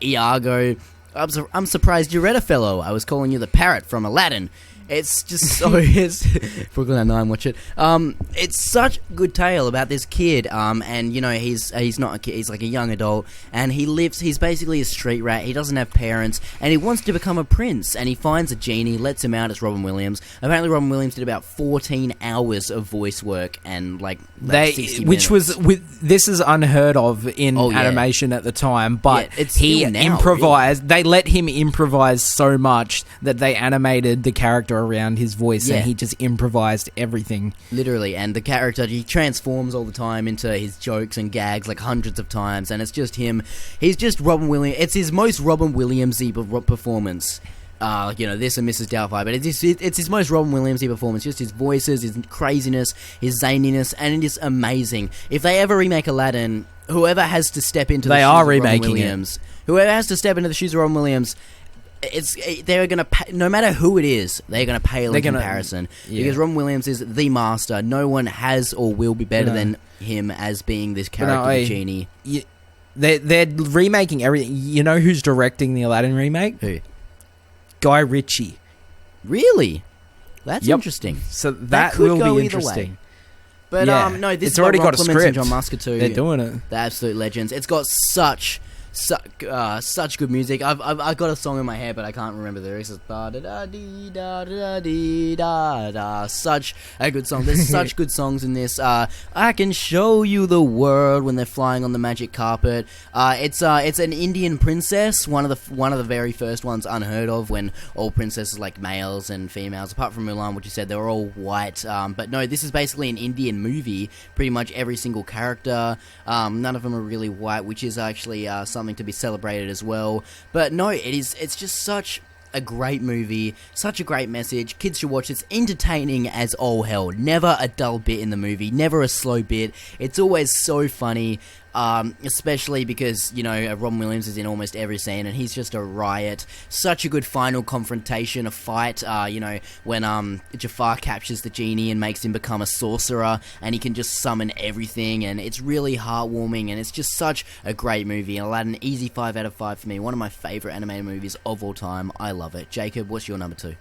Iago. I'm surprised you read a fellow. I was calling you the parrot from Aladdin. It's just so... Brooklyn Nine-Nine, watch it. It's such a good tale about this kid, and, he's not a kid, he's like a young adult, and he's basically a street rat, he doesn't have parents, and he wants to become a prince, and he finds a genie, lets him out as Robin Williams. Apparently Robin Williams did about 14 hours of voice work, and, 60 minutes. This is unheard of in animation at the time, but he improvised, They let him improvise so much that they animated the character around his voice, and he just improvised everything. Literally, and the character, he transforms all the time into his jokes and gags like hundreds of times, and it's just him. He's just Robin Williams. It's his most Robin Williams-y performance. This and Mrs. Doubtfire, but it's his most Robin Williams-y performance. Just his voices, his craziness, his zaniness, and it is amazing. If they ever remake Aladdin, whoever has to step into the shoes of Robin Williams, whoever has to step into the shoes of Robin Williams, they're gonna pay, no matter who it is, they're gonna pale in comparison, because Robin Williams is the master. No one has or will be better than him as being this character, the genie. They're remaking everything. You know who's directing the Aladdin remake? Who? Guy Ritchie. Really? That's interesting. So that will be interesting. Way. But no, this it's already got a script. And John Musker too. They're doing it. The absolute legends. It's got such good music. I've got a song in my head, but I can't remember the lyrics. It's da da da dee da da dee da da. Such a good song. There's such good songs in this. I can show you the world when they're flying on the magic carpet. It's an Indian princess, one of the very first ones unheard of, when all princesses like males and females, apart from Mulan, which you said they were all white. But no, this is basically an Indian movie. Pretty much every single character. None of them are really white, which is actually something to be celebrated as well. But no, it's just such a great movie, such a great message. Kids should watch it. It's entertaining as all hell. Never a dull bit in the movie, never a slow bit. It's always so funny. Especially because, Robin Williams is in almost every scene, and he's just a riot. Such a good final confrontation, a fight, when Jafar captures the genie and makes him become a sorcerer, and he can just summon everything, and it's really heartwarming, and it's just such a great movie. Aladdin, easy 5 out of 5 for me. One of my favourite animated movies of all time. I love it. Jacob, what's your number 2?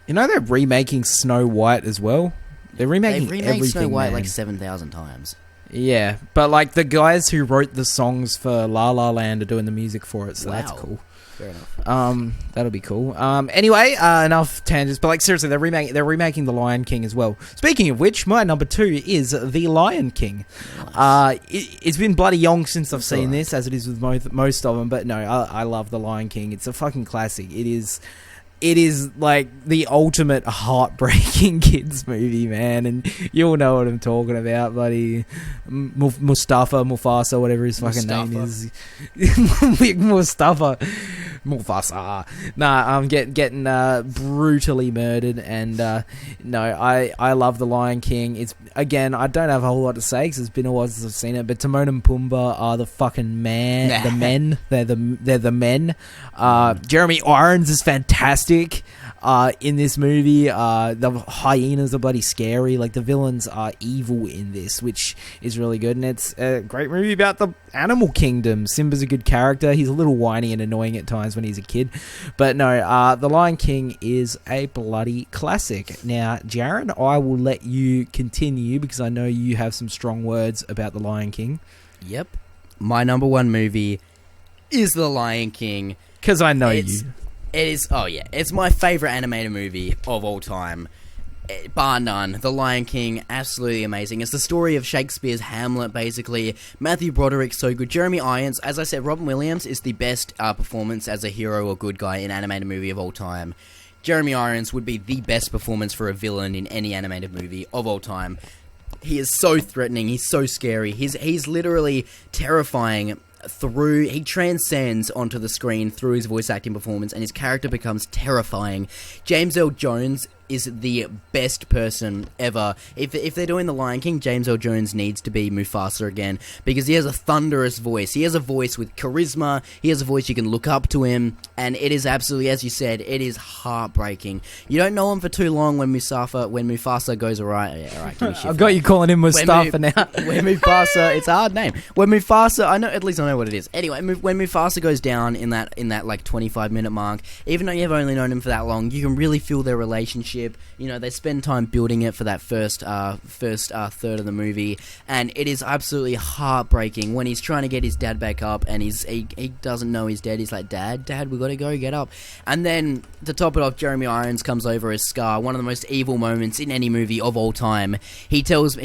They're remaking Snow White as well. They've remade Snow White like 7,000 times. Yeah, but the guys who wrote the songs for La La Land are doing the music for it, so that's cool. Fair enough. That'll be cool. Anyway, enough tangents, but seriously, they're remaking The Lion King as well. Speaking of which, my number 2 is The Lion King. Nice. It's been bloody young since I've seen this, as it is with most of them, but no, I love The Lion King. It's a fucking classic. It is it is like the ultimate heartbreaking kids movie, man, and you'll know what I'm talking about, buddy. Mufasa, whatever his fucking name is. Mufasa. Nah, I'm getting brutally murdered, and no, I love The Lion King. It's, again, I don't have a whole lot to say because it's been a while since I've seen it, but Timon and Pumbaa are the fucking man. The men. They're the men. Jeremy Irons is fantastic in this movie. The hyenas are bloody scary. Like, the villains are evil in this, which is really good, and it's a great movie about the animal kingdom. Simba's a good character. He's a little whiny and annoying at times when he's a kid, but no, The Lion King is a bloody classic. Now, Jaron, I will let you continue because I know you have some strong words about The Lion King. Yep. My number one movie is The Lion King. Because I know you. It is, oh yeah, it's my favourite animated movie of all time. Bar none. The Lion King, absolutely amazing. It's the story of Shakespeare's Hamlet, basically. Matthew Broderick's so good. Jeremy Irons, as I said, Robin Williams is the best performance as a hero or good guy in animated movie of all time. Jeremy Irons would be the best performance for a villain in any animated movie of all time. He is so threatening, he's so scary, he's literally terrifying. He transcends onto the screen through his voice acting performance, and his character becomes terrifying. James Earl Jones is the best person ever. If they're doing The Lion King, James Earl Jones needs to be Mufasa again, because he has a thunderous voice. He has a voice with charisma. He has a voice you can look up to him, and it is absolutely, as you said, it is heartbreaking. You don't know him for too long when Mufasa goes alright. Yeah, alright, give me shit. I've got you calling him Mustafa now. When Mufasa, it's a hard name. When Mufasa, at least I know what it is. Anyway, when Mufasa goes down in that like 25-minute mark, even though you've only known him for that long, you can really feel their relationship. You know, they spend time building it for that first third of the movie, and it is absolutely heartbreaking when he's trying to get his dad back up, and he doesn't know he's dead. He's like, Dad, we gotta go, get up. And then, to top it off, Jeremy Irons comes over as Scar, one of the most evil moments in any movie of all time. He tells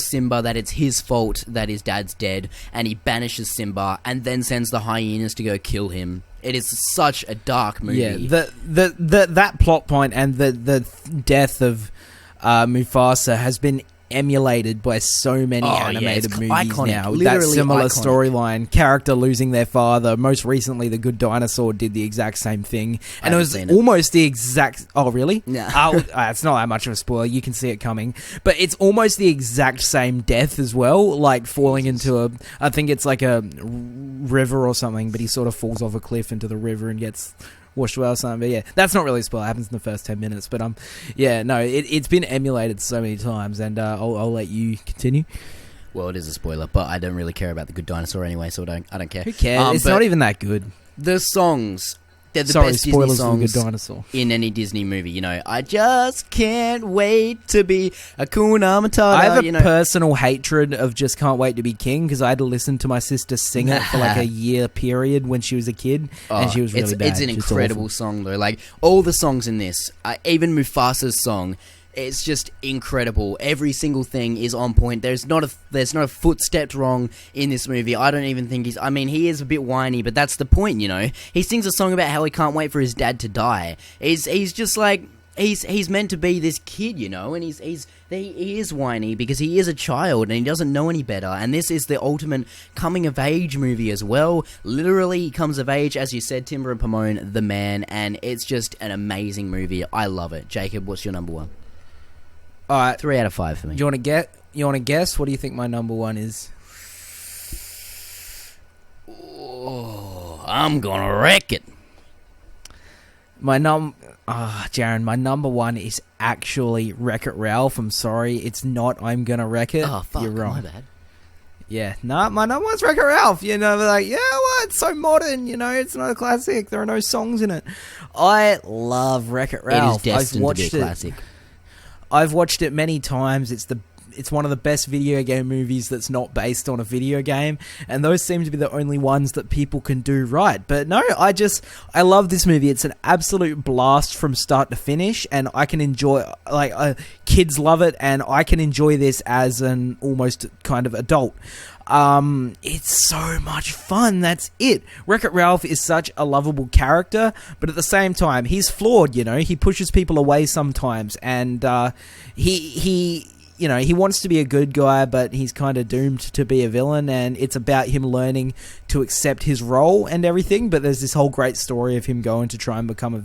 Simba that it's his fault that his dad's dead, and he banishes Simba, and then sends the hyenas to go kill him. It is such a dark movie. Yeah, that plot point and the death of Mufasa has been emulated by so many animated movies iconic, now. That similar iconic storyline, character losing their father. Most recently, The Good Dinosaur did the exact same thing, and it was almost the exact. Oh, really? Yeah. It's not that much of a spoiler. You can see it coming, but it's almost the exact same death as well. Like falling into I think it's like a river or something, but he sort of falls off a cliff into the river and gets washed away or something. But yeah, that's not really a spoiler. It happens in the first 10 minutes. But yeah, no, it's been emulated so many times, and I'll let you continue. Well, it is a spoiler, but I don't really care about The Good Dinosaur anyway, so I don't care. Who cares? It's not even that good. The songs, they're the best Disney songs Good Dinosaur in any Disney movie. You know, I just can't wait to be Hakuna Matata. I have a personal hatred of Just Can't Wait to Be King, because I had to listen to my sister sing it for like a year period when she was a kid, and she was really bad. It's an incredible song though. Like all the songs in this, even Mufasa's song. It's just incredible. Every single thing is on point. There's not a footstep wrong in this movie. I don't even think he is a bit whiny, but that's the point, you know. He sings a song about how he can't wait for his dad to die. He's just like he's meant to be this kid, you know, and he is whiny because he is a child and he doesn't know any better. And this is the ultimate coming of age movie as well. Literally, he comes of age, as you said, Timber and Pomone, the man, and it's just an amazing movie. I love it. Jacob, what's your number one? All right, 3 out of 5 for me. You want to guess? What do you think my number one is? Oh, I'm gonna wreck it. Jaron, my number one is actually Wreck-It Ralph. I'm sorry, it's not I'm Gonna Wreck It. Oh, fuck, you're wrong. My bad. Yeah, my number one's Wreck-It Ralph. You know, they're like, yeah, well, it's so modern, you know, it's not a classic. There are no songs in it. I love Wreck-It Ralph. It is destined to be a classic. I've watched it many times. It's it's one of the best video game movies that's not based on a video game, and those seem to be the only ones that people can do right. But no, I love this movie. It's an absolute blast from start to finish, and I can enjoy, kids love it, and I can enjoy this as an almost kind of adult. It's so much fun. That's it. Wreck-It Ralph is such a lovable character, but at the same time, he's flawed. He pushes people away sometimes, and he wants to be a good guy, but he's kind of doomed to be a villain, and it's about him learning to accept his role and everything. But there's this whole great story of him going to try and become a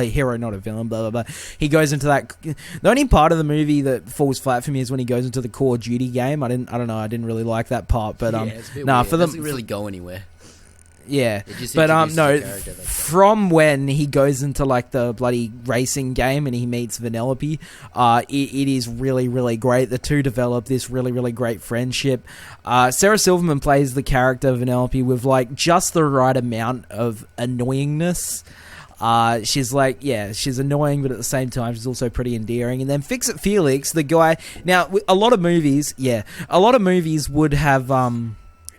hero, not a villain, blah, blah, blah. He goes into that... The only part of the movie that falls flat for me is when he goes into the Call of Duty game. I didn't really like that part, but it's a bit weird. It doesn't really go anywhere. Yeah, but no, from when he goes into like the bloody racing game and he meets Vanellope, it is really, really great. The two develop this really, really great friendship. Sarah Silverman plays the character Vanellope with like just the right amount of annoyingness. She's annoying, but at the same time, she's also pretty endearing. And then Fix-It Felix, the guy... Now, a lot of movies would have...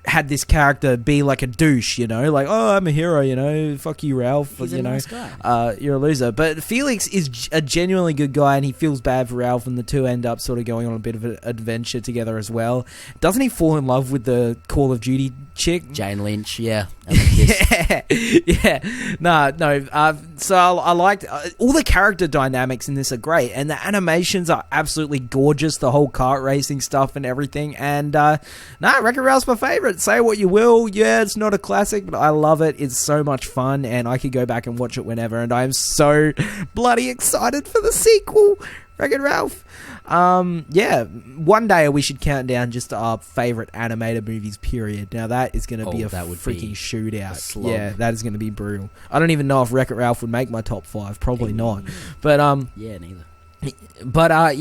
had this character be like a douche, like, oh, I'm a hero, fuck you, Ralph, He's a nice guy. You're a loser. But Felix is a genuinely good guy, and he feels bad for Ralph, and the two end up sort of going on a bit of an adventure together as well. Doesn't he fall in love with the Call of Duty chick? Jane Lynch, yeah. Yeah. No. So I liked all the character dynamics in this are great, and the animations are absolutely gorgeous. The whole kart racing stuff and everything. And Wreck-It Ralph's my favorite. Say what you will. Yeah, it's not a classic, but I love it. It's so much fun, and I could go back and watch it whenever. And I'm so bloody excited for the sequel, Wreck-It Ralph. One day we should count down just our favorite animated movies, period. Now that is going to be a freaking shootout. Yeah, that is going to be brutal. I don't even know if Wreck-It Ralph would make my top 5. Probably not. But neither. But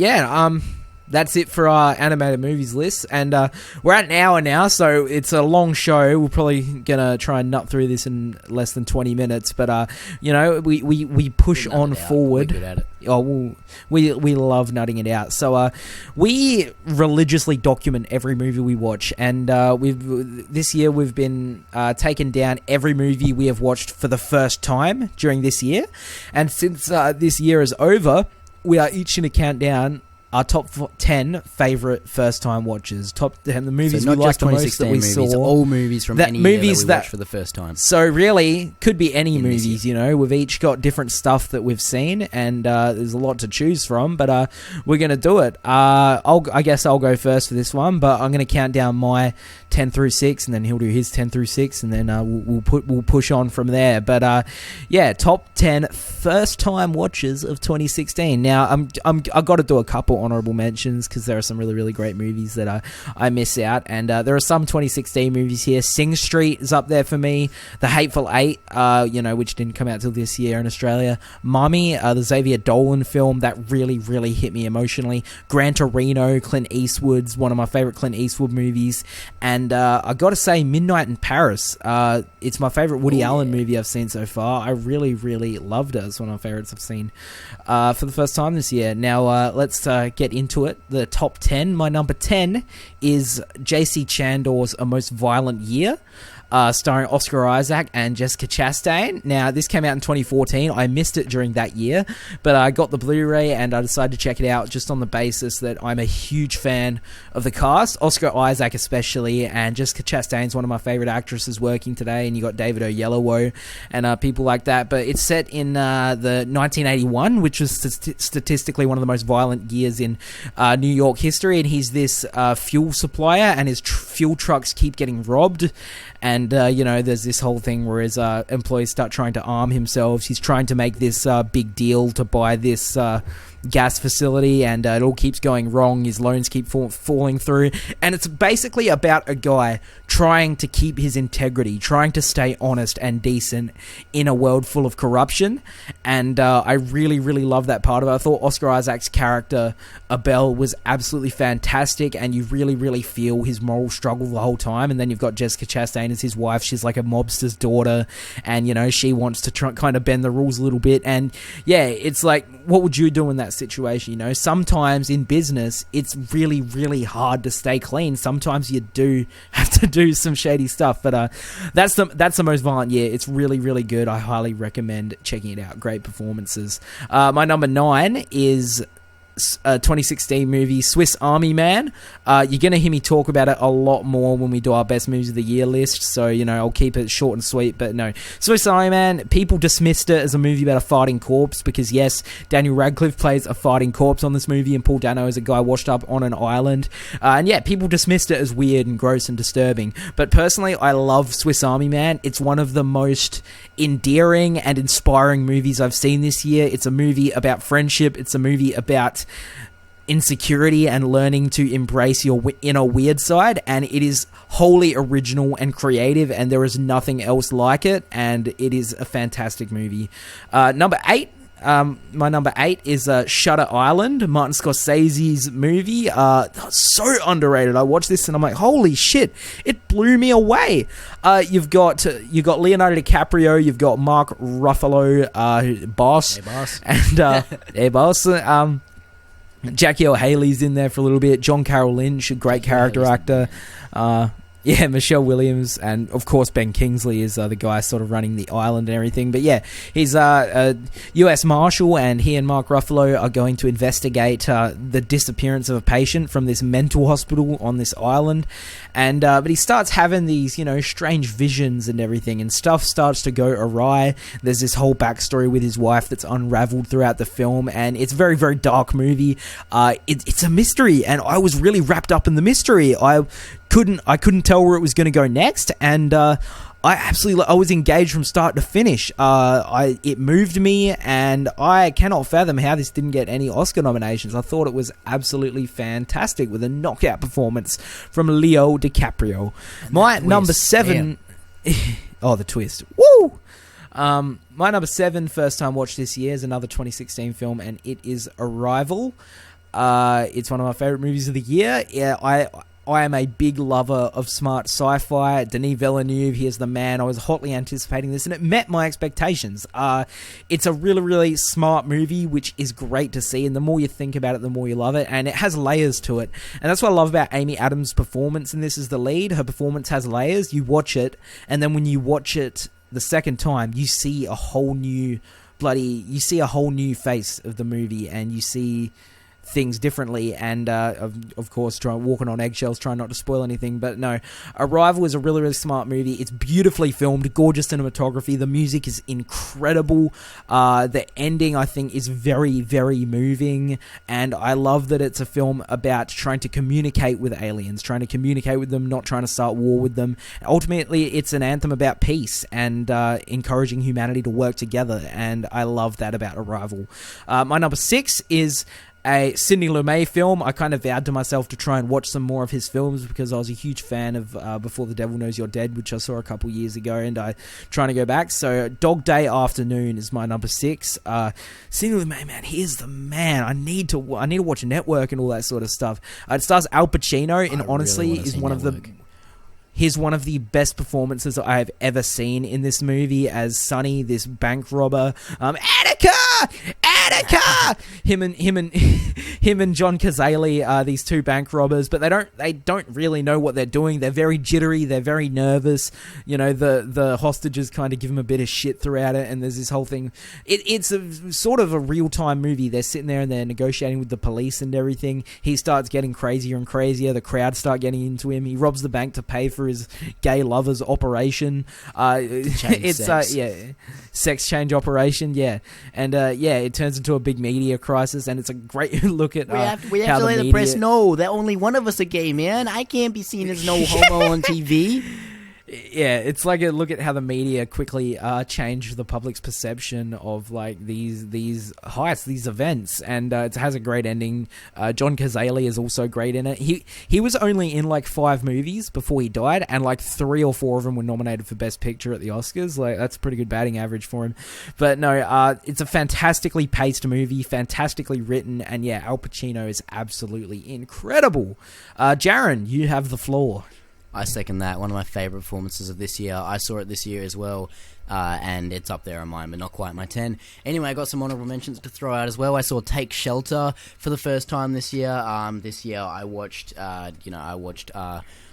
that's it for our animated movies list, and we're at an hour now, so it's a long show. We're probably gonna try and nut through this in less than 20 minutes, but we push on forward. We're good at it. Oh, we love nutting it out. So we religiously document every movie we watch, and this year we've been taking down every movie we have watched for the first time during this year, and since this year is over, we are each going to count down our top 10 favourite first-time watches. Top 10, the movies we like the most that we movies, saw. All movies from any year that we watched for the first time. So really, could be any movies, We've each got different stuff that we've seen, and there's a lot to choose from, but we're going to do it. I guess I'll go first for this one, but I'm going to count down my 10 through 6, and then he'll do his 10 through 6, and then we'll push on from there. But top 10 first-time watches of 2016. Now, I've got to do a couple honorable mentions because there are some really, really great movies that I miss out, and there are some 2016 movies here. Sing Street is up there for me. The Hateful Eight, which didn't come out till this year in Australia. Mummy, the Xavier Dolan film, that really, really hit me emotionally. Gran Torino, Clint Eastwood's one of my favorite Clint Eastwood movies, and I got to say, Midnight in Paris. It's my favorite Woody Allen movie I've seen so far. I really, really loved it. It's one of my favorites I've seen for the first time this year. Now, let's get into it. The top 10. My number 10 is J.C. Chandor's A Most Violent Year, starring Oscar Isaac and Jessica Chastain. Now, this came out in 2014. I missed it during that year, but I got the Blu-ray and I decided to check it out just on the basis that I'm a huge fan of the cast, Oscar Isaac especially, and Jessica Chastain's one of my favorite actresses working today, and you got David Oyelowo and people like that. But it's set in the 1981, which was statistically one of the most violent years in New York history, and he's this fuel supplier, and his fuel trucks keep getting robbed. And, there's this whole thing where his employees start trying to arm themselves. He's trying to make this big deal to buy this gas facility, and it all keeps going wrong. His loans keep falling through. And it's basically about a guy trying to keep his integrity, trying to stay honest and decent in a world full of corruption. And I really, really love that part of it. I thought Oscar Isaac's character, Abel, was absolutely fantastic, and you really, really feel his moral struggle the whole time. And then you've got Jessica Chastain as his wife. She's like a mobster's daughter, and she wants to try kind of bend the rules a little bit. And yeah, it's like, what would you do in that that situation. You know, sometimes in business, it's really, really hard to stay clean. Sometimes you do have to do some shady stuff, but that's the most violent year. It's really, really good. I highly recommend checking it out. Great performances. My number 9 is a 2016 movie, Swiss Army Man. You're going to hear me talk about it a lot more when we do our best movies of the year list, so, you know, I'll keep it short and sweet, but no. Swiss Army Man, people dismissed it as a movie about a fighting corpse, because yes, Daniel Radcliffe plays a fighting corpse on this movie, and Paul Dano is a guy washed up on an island, and yeah, people dismissed it as weird and gross and disturbing, but personally, I love Swiss Army Man. It's one of the most endearing and inspiring movies I've seen this year. It's a movie about friendship. It's a movie about insecurity and learning to embrace your inner weird side, and it is wholly original and creative, and there is nothing else like it, and it is a fantastic movie. Number 8, my number 8 is Shutter Island, Martin Scorsese's movie. So underrated. I watched this and I'm like, holy shit, it blew me away. You've got Leonardo DiCaprio, you've got Mark Ruffalo, boss, hey boss, and hey boss. Jackie O'Haley's in there for a little bit. John Carroll Lynch, a great character actor. Yeah, Michelle Williams, and of course Ben Kingsley is the guy sort of running the island and everything. But yeah, he's a U.S. Marshal, and he and Mark Ruffalo are going to investigate the disappearance of a patient from this mental hospital on this island. And but he starts having these, you know, strange visions and everything, and stuff starts to go awry. There's this whole backstory with his wife that's unraveled throughout the film, and it's a very, very dark movie. It's a mystery, and I was really wrapped up in the mystery. I couldn't tell where it was going to go next, and I was engaged from start to finish. It moved me, and I cannot fathom how this didn't get any Oscar nominations. I thought it was absolutely fantastic, with a knockout performance from Leo DiCaprio. My number 7, oh, the twist, woo! My number 7 first time watch this year is another 2016 film, and it is Arrival. It's one of my favorite movies of the year. Yeah, I am a big lover of smart sci-fi. Denis Villeneuve, he is the man. I was hotly anticipating this, and it met my expectations. It's a really, really smart movie, which is great to see, and the more you think about it, the more you love it, and it has layers to it. And that's what I love about Amy Adams' performance in this as the lead. Her performance has layers. You watch it, and then when you watch it the second time, you see a whole new face of the movie, and you see things differently, and of course walking on eggshells, trying not to spoil anything. But no, Arrival is a really, really smart movie. It's beautifully filmed, gorgeous cinematography, the music is incredible, the ending I think is very, very moving, and I love that it's a film about trying to communicate with aliens, trying to communicate with them, not trying to start war with them. Ultimately, it's an anthem about peace and encouraging humanity to work together, and I love that about Arrival. My number 6 is a Sidney Lumet film. I kind of vowed to myself to try and watch some more of his films, because I was a huge fan of Before the Devil Knows You're Dead, which I saw a couple years ago, and I'm trying to go back. So Dog Day Afternoon is my number 6. Sidney Lumet, man, he is the man. I need to watch Network and all that sort of stuff. It stars Al Pacino, and honestly is one of the... He's one of the best performances I have ever seen in this movie as Sonny, this bank robber. Attica! Him and John Cazale are these two bank robbers, but they don't really know what they're doing. They're very jittery. They're very nervous. You know, the hostages kind of give them a bit of shit throughout it, and there's this whole thing. It's a sort of a real-time movie. They're sitting there and they're negotiating with the police and everything. He starts getting crazier and crazier. The crowd start getting into him. He robs the bank to pay for his gay lover's operation. Sex change operation, yeah. And it turns into a big media crisis, and it's a great look at we have to let the press know that only one of us are gay, man. I can't be seen as no homo on TV. Yeah, it's like a look at how the media quickly changed the public's perception of like these heists, these events, and it has a great ending. John Cazale is also great in it. He was only in like 5 movies before he died, and like 3 or 4 of them were nominated for Best Picture at the Oscars. Like, that's a pretty good batting average for him. But no, it's a fantastically paced movie, fantastically written, and yeah, Al Pacino is absolutely incredible. Jaron, you have the floor. I second that. One of my favourite performances of this year. I saw it this year as well, and it's up there on mine, but not quite my 10. Anyway, I got some honourable mentions to throw out as well. I saw Take Shelter for the first time this year. This year I watched,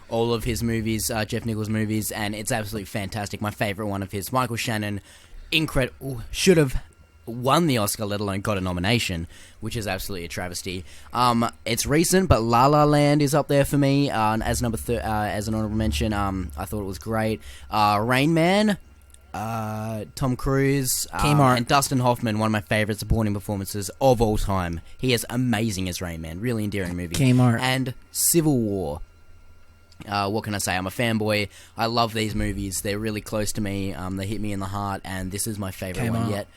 all of his movies, Jeff Nichols' movies, and it's absolutely fantastic. My favourite one of his, Michael Shannon, incredible. Should have won the Oscar, let alone got a nomination, which is absolutely a travesty. It's recent, but La La Land is up there for me as as an honorable mention. I thought it was great. Rain Man, Tom Cruise, and Dustin Hoffman, one of my favourite supporting performances of all time. He is amazing as Rain Man, really endearing movie. Kmart. And Civil War. What can I say? I'm a fanboy. I love these movies. They're really close to me. They hit me in the heart, and this is my favourite one yet.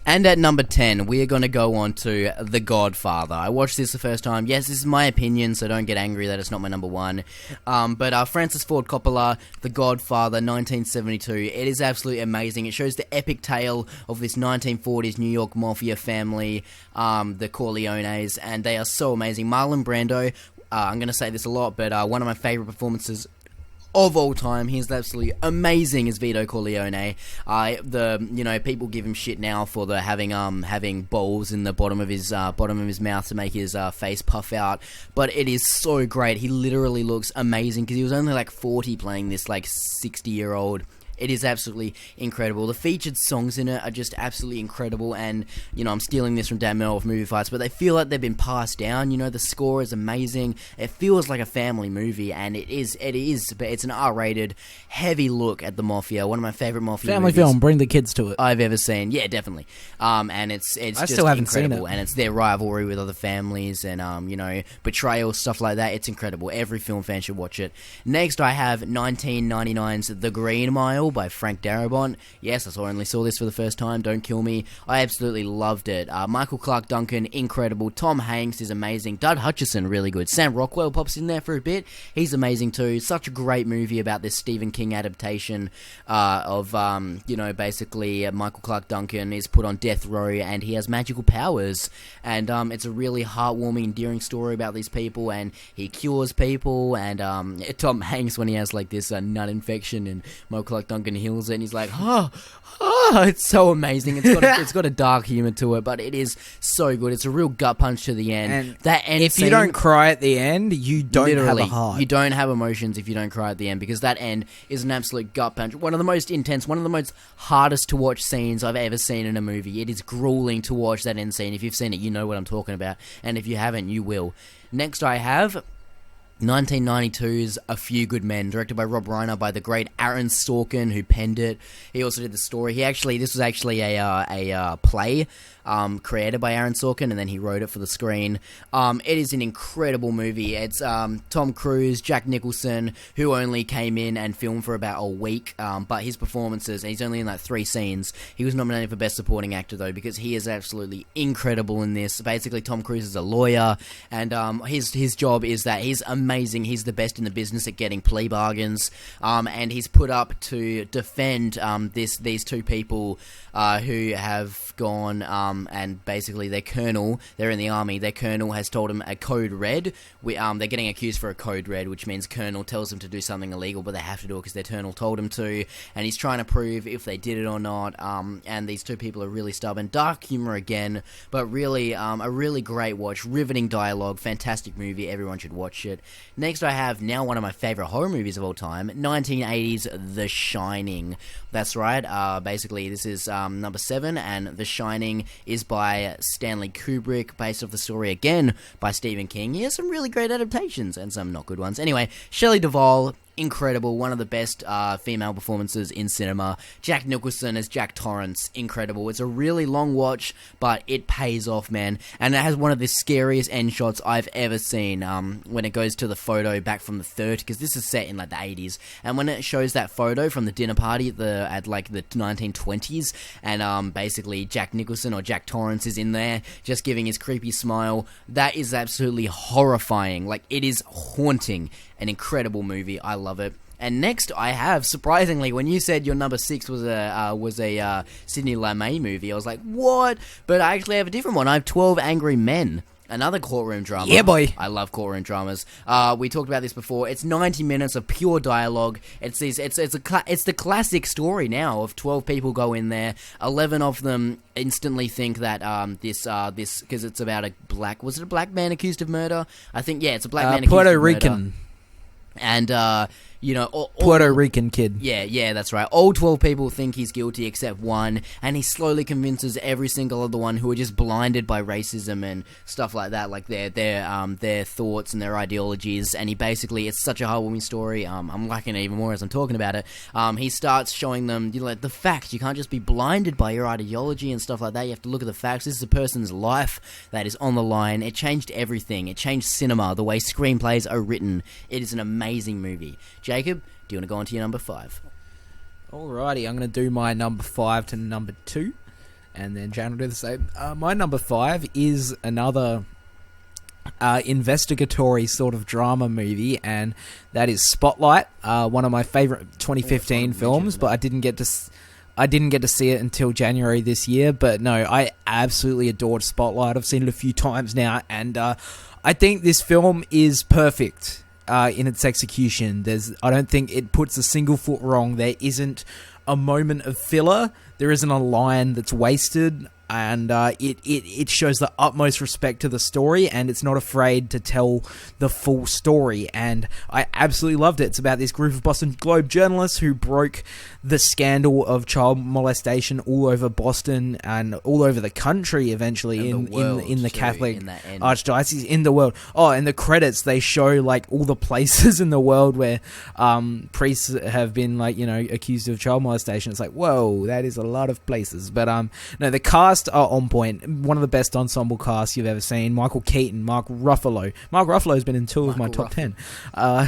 And at number 10, we are going to go on to The Godfather. I watched this the first time. Yes, this is my opinion, so don't get angry that it's not my number one. But Francis Ford Coppola, The Godfather, 1972. It is absolutely amazing. It shows the epic tale of this 1940s New York mafia family, the Corleones, and they are so amazing. Marlon Brando, I'm going to say this a lot, but one of my favourite performances of all time. He's absolutely amazing as Vito Corleone. People give him shit now for the having balls in the bottom of his mouth to make his face puff out, but it is so great. He literally looks amazing because he was only like 40 playing this like 60-year-old. It is absolutely incredible. The featured songs in it are just absolutely incredible, and, I'm stealing this from Dan Mel of Movie Fights, but they feel like they've been passed down. The score is amazing. It feels like a family movie, and it is, but it's an R-rated, heavy look at the Mafia. One of my favourite Mafia family movies film, bring the kids to it. I've ever seen. Yeah, definitely. And it's I just still haven't incredible, seen it. and it's their rivalry with other families, and, betrayal, stuff like that. It's incredible. Every film fan should watch it. Next, I have 1999's The Green Mile by Frank Darabont. Yes, I only saw this for the first time. Don't kill me. I absolutely loved it. Michael Clarke Duncan, incredible. Tom Hanks is amazing. Doug Hutchison, really good. Sam Rockwell pops in there for a bit. He's amazing too. Such a great movie about this Stephen King adaptation of basically Michael Clarke Duncan is put on death row and he has magical powers. And it's a really heartwarming, endearing story about these people, and he cures people. And Tom Hanks, when he has like this nut infection, and Michael Clarke Duncan heals it, and he's like, it's so amazing. It's got a dark humor to it, but it is so good. It's a real gut punch to the end. And that end if scene, you don't cry at the end, you don't have a heart. You don't have emotions if you don't cry at the end, because that end is an absolute gut punch. One of the most intense, one of the most hardest to watch scenes I've ever seen in a movie. It is grueling to watch that end scene. If you've seen it, you know what I'm talking about, and if you haven't, you will. Next, I have 1992's A Few Good Men, directed by Rob Reiner, by the great Aaron Sorkin, who penned it. He also did the story. This was actually a play created by Aaron Sorkin, and then he wrote it for the screen. It is an incredible movie. It's Tom Cruise, Jack Nicholson, who only came in and filmed for about a week, but his performances, and he's only in like 3 scenes. He was nominated for Best Supporting Actor, though, because he is absolutely incredible in this. Basically, Tom Cruise is a lawyer, and his job is that he's amazing. He's the best in the business at getting plea bargains, and he's put up to defend these two people who have gone and basically their colonel, they're in the army, their colonel has told them a code red. They're getting accused for a code red, which means colonel tells them to do something illegal, but they have to do it because their colonel told them to, and he's trying to prove if they did it or not. And these two people are really stubborn. Dark humor again, but really a really great watch, riveting dialogue, fantastic movie. Everyone should watch it. Next, I have now one of my favorite horror movies of all time, 1980's The Shining. That's right. Basically, this is number 7, and The Shining is by Stanley Kubrick, based off the story again by Stephen King. He has some really great adaptations and some not good ones. Anyway, Shelley Duvall, incredible, one of the best female performances in cinema. Jack Nicholson as Jack Torrance, incredible. It's a really long watch, but it pays off, man. And it has one of the scariest end shots I've ever seen, when it goes to the photo back from the 30s, because this is set in like the 80s, and when it shows that photo from the dinner party at like the 1920s, and basically Jack Nicholson or Jack Torrance is in there just giving his creepy smile, that is absolutely horrifying. Like, it is haunting. An incredible movie. I love it. And next, I have, surprisingly, when you said your number 6 was a Sidney Lumet movie, I was like, what? But I actually have a different one. I have 12 Angry Men. Another courtroom drama. Yeah, boy. I love courtroom dramas. We talked about this before. It's 90 minutes of pure dialogue. It's the classic story now of 12 people go in there. 11 of them instantly think that this because it's about a black man accused of murder? I think it's a black man accused Puerto of Rican. murder. And Puerto Rican kid. Yeah, that's right. All 12 people think he's guilty except one, and he slowly convinces every single other one who are just blinded by racism and stuff like that, like their thoughts and their ideologies. And he basically, it's such a heartwarming story. I'm liking it even more as I'm talking about it. He starts showing them the facts. You can't just be blinded by your ideology and stuff like that. You have to look at the facts. This is a person's life that is on the line. It changed everything. It changed cinema, the way screenplays are written. It is an amazing movie. Jacob, do you want to go on to your number 5? Alrighty, I'm going to do my number 5 to number 2, and then Jan will do the same. My number 5 is another investigatory sort of drama movie, and that is Spotlight, one of my favourite 2015 films, but I didn't get to see it until January this year. But no, I absolutely adored Spotlight. I've seen it a few times now, and I think this film is perfect. In its execution, I don't think it puts a single foot wrong. There isn't a moment of filler. There isn't a line that's wasted, and it shows the utmost respect to the story, and it's not afraid to tell the full story. And I absolutely loved it. It's about this group of Boston Globe journalists who broke the scandal of child molestation all over Boston and all over the country eventually, in the Catholic Archdiocese, in the world. Oh, in the credits they show like all the places in the world where priests have been accused of child molestation. It's like, whoa, that is a lot of places. But no, the cast are on point. One of the best ensemble casts you've ever seen. Michael Keaton, Mark Ruffalo. Mark Ruffalo's been in 2 of my top 10. Rachel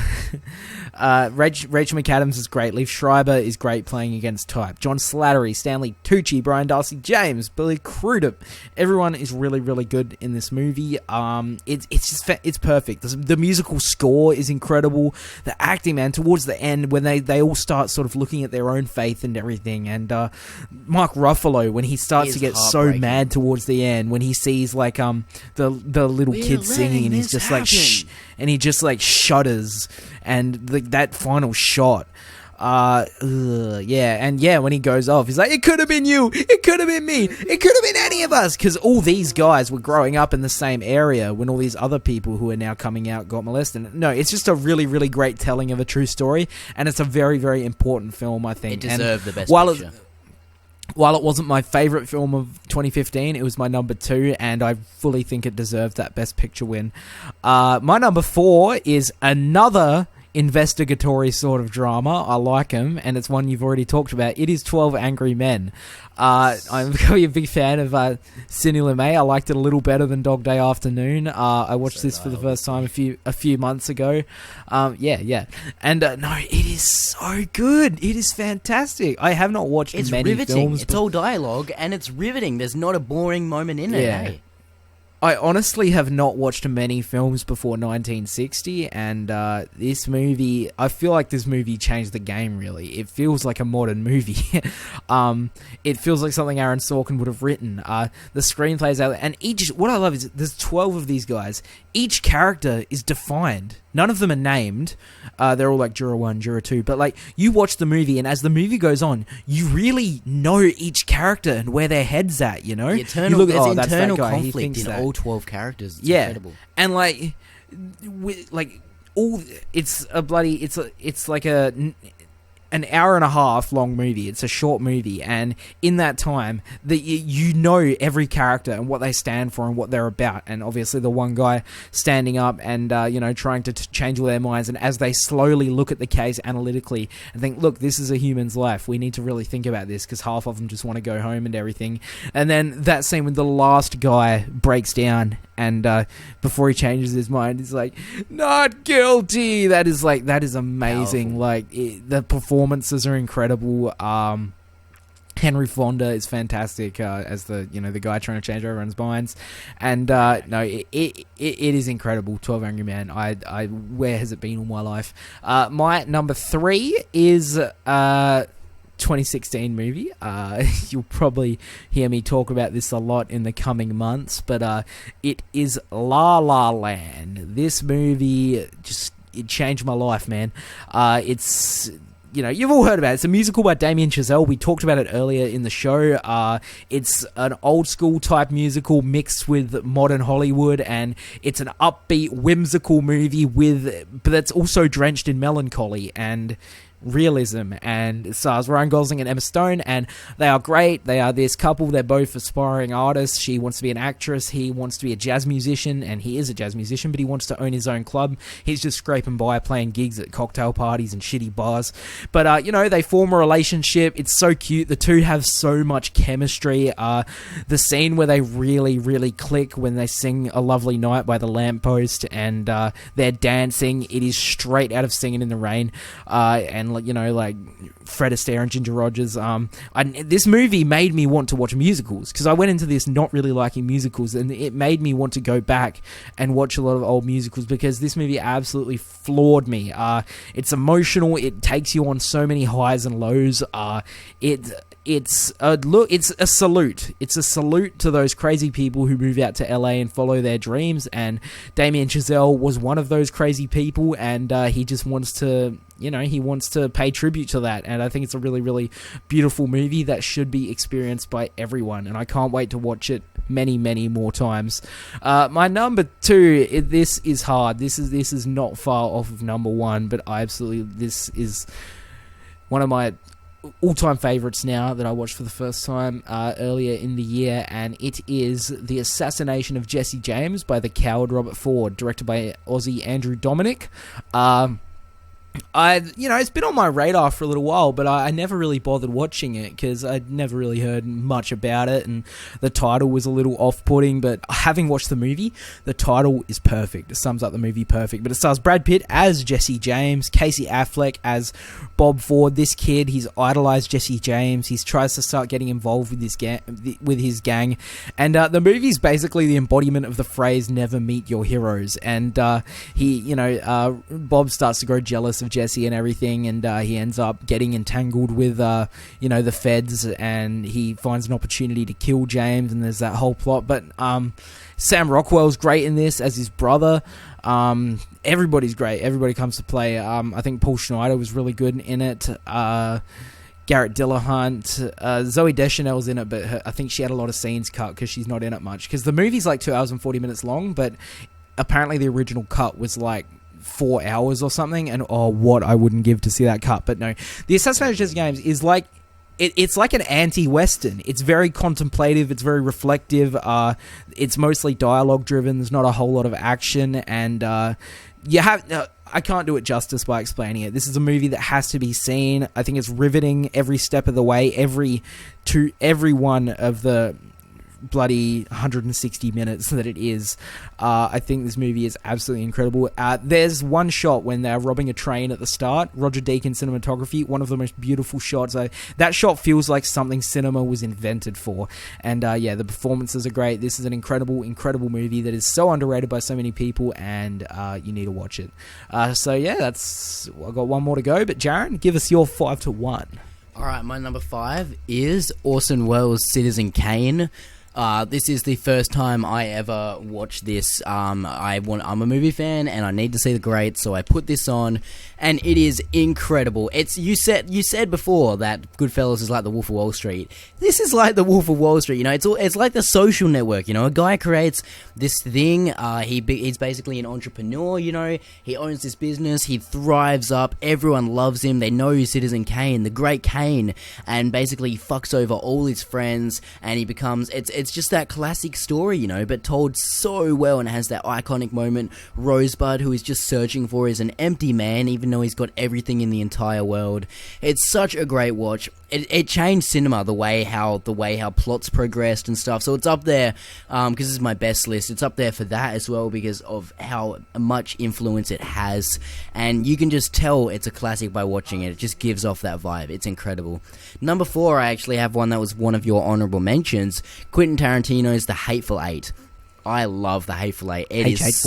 McAdams is great. Liev Schreiber is great playing against type. John Slattery, Stanley Tucci, Brian Darcy James, Billy Crudup. Everyone is really, really good in this movie. It's perfect. The musical score is incredible. The acting, man, towards the end when they all start sort of looking at their own faith and everything. And Mark Ruffalo, when he starts to get so mad towards the end, when he sees like the little kid singing, and he's just like shh, and he just like shudders, and that final shot. When he goes off, he's like, it could have been you, it could have been me, it could have been any of us, because all these guys were growing up in the same area when all these other people who are now coming out got molested. No, it's just a really, really great telling of a true story, and it's a very, very important film, I think. It deserved the best picture. While it wasn't my favourite film of 2015, it was my number 2, and I fully think it deserved that Best Picture win. My number 4 is another investigatory sort of drama. I like them, and it's one you've already talked about. It is 12 Angry Men. I'm a big fan of Sidney Lumet. I liked it a little better than Dog Day Afternoon. I watched this for the first time a few months ago. And no, it is so good. It is fantastic. I have not watched many riveting. films. It's all dialogue, and it's riveting. There's not a boring moment in it. Hey? I honestly have not watched many films before 1960, and this movie, I feel like this movie changed the game, really. It feels like a modern movie. It feels like something Aaron Sorkin would have written. The screenplays out, and what I love is there's 12 of these guys. Each character is defined. None of them are named. They're all like Juror 1, Juror 2. But like, you watch the movie, and as the movie goes on, you really know each character and where their head's at, you know? There's internal conflict in all 12 characters. It's incredible. And like, it's like an hour and a half long movie. It's a short movie, and in that time, you know every character and what they stand for and what they're about. And obviously, the one guy standing up and trying to change all their minds. And as they slowly look at the case analytically and think, look, this is a human's life. We need to really think about this, because half of them just want to go home and everything. And then that scene when the last guy breaks down, and before he changes his mind, he's like, not guilty. That is amazing. Powerful. Like, the performances are incredible. Henry Fonda is fantastic as the guy trying to change everyone's minds, and it is incredible. 12 Angry Men. Where has it been all my life? My number 3 is 2016 movie. You'll probably hear me talk about this a lot in the coming months, but it is La La Land. This movie it changed my life, man. It's... you've all heard about it. It's a musical by Damien Chazelle. We talked about it earlier in the show. It's an old school type musical mixed with modern Hollywood, and it's an upbeat, whimsical movie but that's also drenched in melancholy and realism, and it stars Ryan Gosling and Emma Stone, and they are great. They are this couple. They're both aspiring artists. She wants to be an actress. He wants to be a jazz musician, and he is a jazz musician, but he wants to own his own club. He's just scraping by playing gigs at cocktail parties and shitty bars. But, they form a relationship. It's so cute. The two have so much chemistry. The scene where they really, really click when they sing A Lovely Night by the Lamppost, and they're dancing. It is straight out of Singing in the Rain. And like Fred Astaire and Ginger Rogers. This movie made me want to watch musicals, because I went into this not really liking musicals, and it made me want to go back and watch a lot of old musicals, because this movie absolutely floored me. It's emotional. It takes you on so many highs and lows. It's a salute. It's a salute to those crazy people who move out to LA and follow their dreams, and Damien Chazelle was one of those crazy people, and he just wants to pay tribute to that, and I think it's a really, really beautiful movie that should be experienced by everyone, and I can't wait to watch it many, many more times. My number 2, this is hard. This is not far off of number 1, but this is one of my all-time favorites now that I watched for the first time earlier in the year, and it is The Assassination of Jesse James by the coward Robert Ford, directed by Aussie Andrew Dominik. It's been on my radar for a little while, but I never really bothered watching it because I'd never really heard much about it, and the title was a little off-putting, but having watched the movie, the title is perfect. It sums up the movie perfect. But it stars Brad Pitt as Jesse James, Casey Affleck as Bob Ford. This kid, he's idolized Jesse James. He tries to start getting involved with his gang, and the movie's basically the embodiment of the phrase "never meet your heroes." And Bob starts to grow jealous of Jesse and everything, and he ends up getting entangled with the feds, and he finds an opportunity to kill James, and there's that whole plot. But Sam Rockwell's great in this as his brother. Everybody's great. Everybody comes to play. I think Paul Schneider was really good in it. Garrett Dillahunt, Zoe Deschanel's in it, but I think she had a lot of scenes cut because she's not in it much, because the movie's like 2 hours and 40 minutes long, but apparently the original cut was like 4 hours or something, and what I wouldn't give to see that cut. But no, The Assassination of Jesse James is like it's like an anti-Western. It's very contemplative, it's very reflective, it's mostly dialogue driven, there's not a whole lot of action, and I can't do it justice by explaining it. This is a movie that has to be seen. I think it's riveting every step of the way, every one of the bloody 160 minutes that it is. I think this movie is absolutely incredible. There's one shot when they're robbing a train at the start. Roger Deakins cinematography, one of the most beautiful shots. That shot feels like something cinema was invented for. And the performances are great. This is an incredible, incredible movie that is so underrated by so many people, and you need to watch it. I've got one more to go, but Jaron, give us your 5 to 1. Alright, my number 5 is Orson Welles' Citizen Kane. This is the first time I ever watched this. I'm a movie fan, and I need to see the greats, so I put this on, and it is incredible. You said before that Goodfellas is like the Wolf of Wall Street. This is like the Wolf of Wall Street. It's like the Social Network. A guy creates this thing. He's basically an entrepreneur. He owns this business. He thrives up. Everyone loves him. They know he's Citizen Kane, the Great Kane, and basically he fucks over all his friends, and he becomes it's just that classic story, but told so well, and has that iconic moment. Rosebud, who is just searching for, is an empty man, even though he's got everything in the entire world. It's such a great watch. It changed cinema, the way how plots progressed and stuff. So it's up there, because this is my best list. It's up there for that as well, because of how much influence it has, and you can just tell it's a classic by watching it. It just gives off that vibe. It's incredible. Number 4, I actually have one that was one of your honorable mentions, Quentin Tarantino's The Hateful Eight. I love The Hateful Eight. It is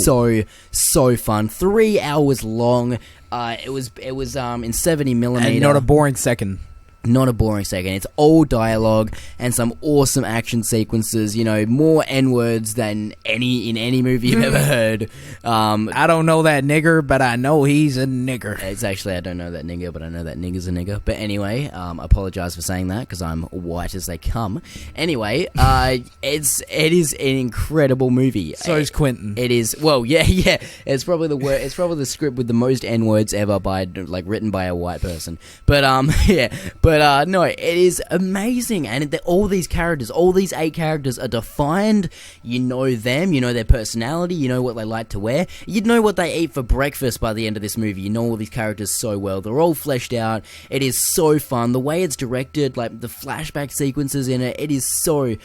so fun. 3 hours long. It was in 70mm. And not a boring second. Not a boring second. It's all dialogue and some awesome action sequences. You know, more N-words than in any movie you've ever heard. I don't know that nigger, but I know he's a nigger. It's actually, I don't know that nigger, but I know that nigger's a nigger. But anyway, I apologize for saying that because I'm white as they come. Anyway, it is an incredible movie. So is Quentin. It is. Well, yeah. It's probably it's probably the script with the most N-words ever written by a white person. But yeah. But no, it is amazing, and all these 8 characters are defined. You know them, you know their personality, you know what they like to wear, you know what they eat for breakfast by the end of this movie. You know all these characters so well. They're all fleshed out. It is so fun. The way it's directed, like the flashback sequences in it, it is so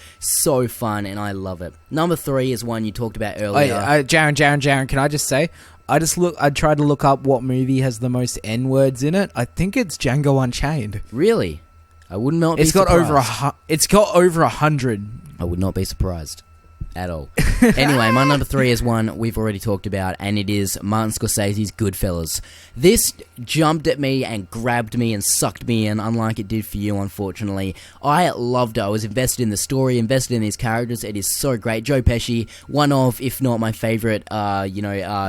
fun, and I love it. Number 3 is one you talked about earlier. Jaron, can I just say, I tried to look up what movie has the most N-words in it. I think it's Django Unchained. Really? I would not be surprised. It's got over 100. I would not be surprised at all. Anyway, my number 3 is one we've already talked about, and it is Martin Scorsese's Goodfellas. This jumped at me and grabbed me and sucked me in, unlike it did for you, unfortunately. I loved it. I was invested in the story, invested in these characters. It is so great. Joe Pesci, one of, if not my favorite,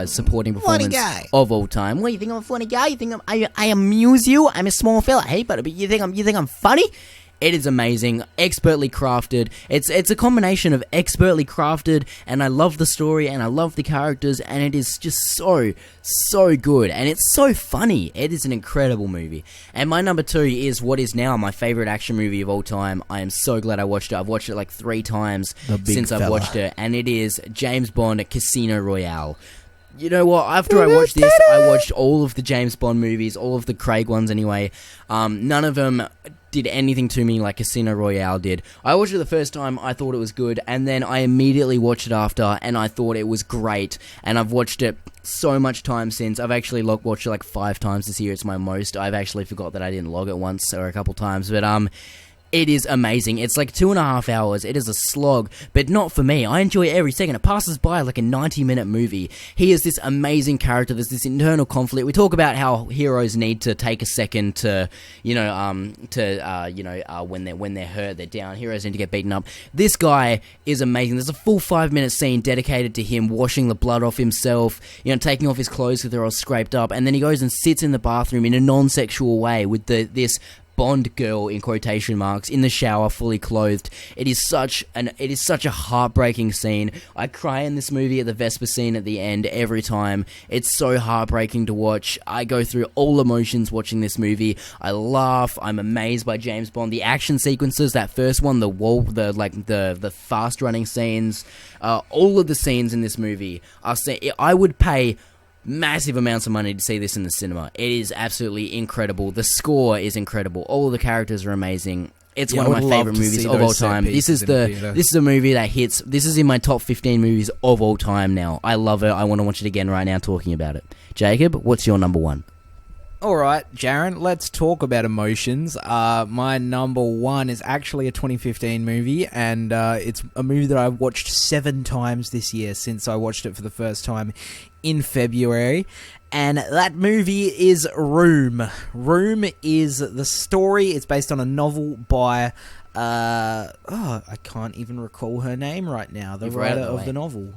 supporting performance of all time. What, you think I'm a funny guy? You think I amuse you? I'm a small fella, hey, but you think I'm funny? It is amazing, expertly crafted. It's a combination of expertly crafted, and I love the story, and I love the characters, and it is just so good, and it's so funny. It is an incredible movie. And my number 2 is what is now my favorite action movie of all time. I am so glad I watched it. I've watched it like 3 times since I've watched it, and it is James Bond Casino Royale. You know what? After I watched this, I watched all of the James Bond movies, all of the Craig ones anyway. None of them did anything to me like Casino Royale did. I watched it the first time, I thought it was good, and then I immediately watched it after, and I thought it was great, and I've watched it so much time since. I've actually watched it like 5 times this year. It's my most. I've actually forgot that I didn't log it once or a couple times, but it is amazing. It's like 2.5 hours. It is a slog, but not for me. I enjoy every second. It passes by like a 90-minute movie. He is this amazing character. There's this internal conflict. We talk about how heroes need to take a second to, when they're hurt, they're down. Heroes need to get beaten up. This guy is amazing. There's a full 5-minute scene dedicated to him washing the blood off himself, taking off his clothes because they're all scraped up, and then he goes and sits in the bathroom in a non-sexual way with this Bond girl in quotation marks in the shower, fully clothed. It is such a heartbreaking scene. I cry in this movie at the Vesper scene at the end every time. It's so heartbreaking to watch. I go through all emotions watching this movie. I laugh. I'm amazed by James Bond. The action sequences, that first one, the fast running scenes, all of the scenes in this movie I would pay massive amounts of money to see this in the cinema. It is absolutely incredible. The score is incredible. All the characters are amazing. It's one of my favorite movies of all time. This is a movie that hits. This is in my top 15 movies of all time now. I love it. I want to watch it again right now talking about it. Jacob, what's your number 1? Alright, Jaron, let's talk about emotions. My number 1 is actually a 2015 movie, and it's a movie that I've watched 7 times this year since I watched it for the first time in February, and that movie is Room. Room is the story. It's based on a novel by I can't even recall her name right now, the writer of the novel.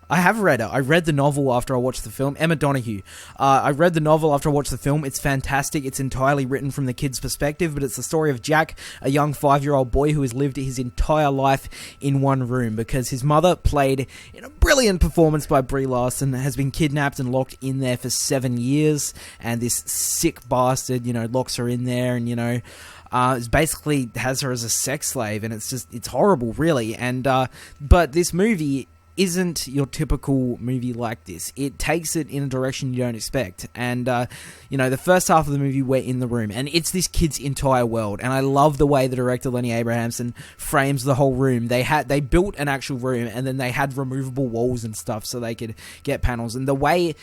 I have read it. I read the novel after I watched the film. Emma Donoghue. I read the novel after I watched the film. It's fantastic. It's entirely written from the kid's perspective, but it's the story of Jack, a young 5-year-old boy who has lived his entire life in one room because his mother, played in a brilliant performance by Brie Larson, has been kidnapped and locked in there for 7 years, and this sick bastard, locks her in there and, basically has her as a sex slave, and it's horrible, really. And but this movie isn't your typical movie like this. It takes it in a direction you don't expect. And, the first half of the movie, we're in the room, and it's this kid's entire world. And I love the way the director, Lenny Abrahamson, frames the whole room. They built an actual room, and then they had removable walls and stuff so they could get panels. And the way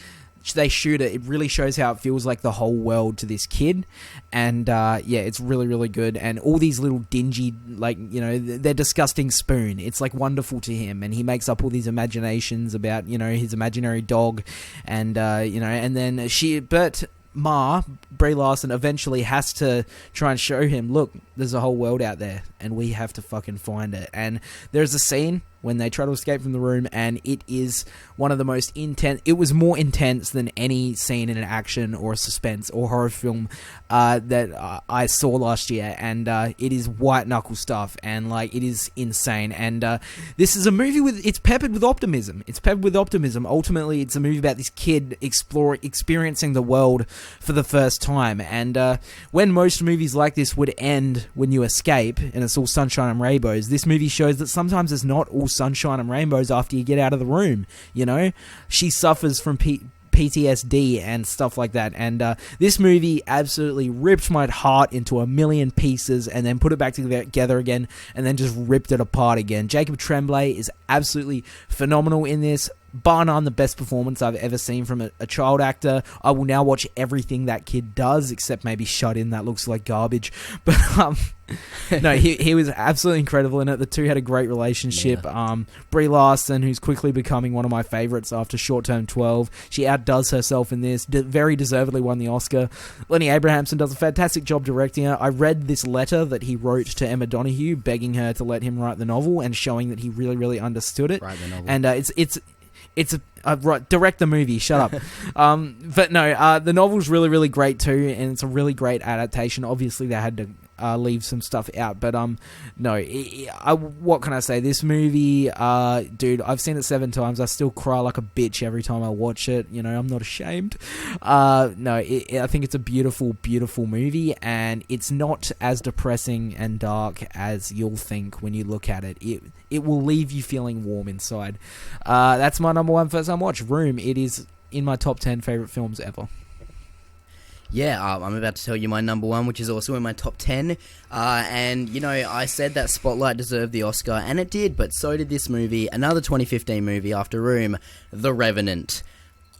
they shoot it really shows how it feels like the whole world to this kid. And it's really, really good. And all these little dingy, they're disgusting spoon. It's wonderful to him, and he makes up all these imaginations about his imaginary dog, and and then but Brie Larson, eventually has to try and show him, look, there's a whole world out there, and we have to fucking find it. And there's a scene when they try to escape from the room, and it is one of the most intense. It was more intense than any scene in an action or a suspense or horror film that I saw last year, and it is white knuckle stuff, and like it is insane. And this is a movie it's peppered with optimism. Ultimately, it's a movie about this kid experiencing the world for the first time. And when most movies like this would end when you escape and it's all sunshine and rainbows, this movie shows that sometimes it's not all sunshine and rainbows after you get out of the room. You know, she suffers from PTSD and stuff like that, and this movie absolutely ripped my heart into a million pieces and then put it back together again and then just ripped it apart again. Jacob Tremblay is absolutely phenomenal in this, bar none the best performance I've ever seen from a child actor. I will now watch everything that kid does, except maybe Shut In, that looks like garbage. But no, he was absolutely incredible in it. The two had a great relationship. Yeah. Brie Larson, who's quickly becoming one of my favourites after Short Term 12, she outdoes herself in this, very deservedly won the Oscar. Lenny Abrahamson does a fantastic job directing her. I read this letter that he wrote to Emma Donoghue, begging her to let him write the novel and showing that he really, really understood it. Write the novel. And it's right, direct the movie, shut up. But no, the novel's really, really great too, and it's a really great adaptation. Obviously, they had to leave some stuff out, but no, what can I say? This movie, dude, I've seen it 7 times. I still cry like a bitch every time I watch it. You know, I'm not ashamed. No, I think it's a beautiful, beautiful movie, and it's not as depressing and dark as you'll think when you look at it. It will leave you feeling warm inside. That's my number one first time watch, Room. It is in my top 10 favourite films ever. Yeah, I'm about to tell you my number one, which is also in my top 10. And, you know, I said that Spotlight deserved the Oscar, and it did, but so did this movie, another 2015 movie after Room, The Revenant.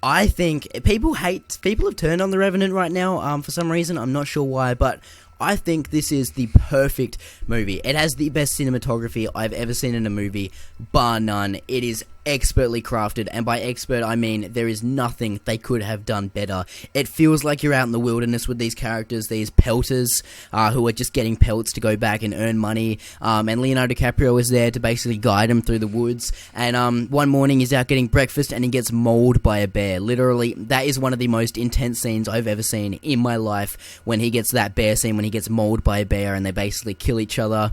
I think people have turned on The Revenant right now, for some reason. I'm not sure why, but I think this is the perfect movie. It has the best cinematography I've ever seen in a movie, bar none. It is expertly crafted, and by expert I mean there is nothing they could have done better. It feels like you're out in the wilderness with these characters, these pelters who are just getting pelts to go back and earn money, and Leonardo DiCaprio is there to basically guide him through the woods. And one morning he's out getting breakfast and he gets mauled by a bear. Literally, that is one of the most intense scenes I've ever seen in my life, when he gets that bear scene, when he gets mauled by a bear and they basically kill each other.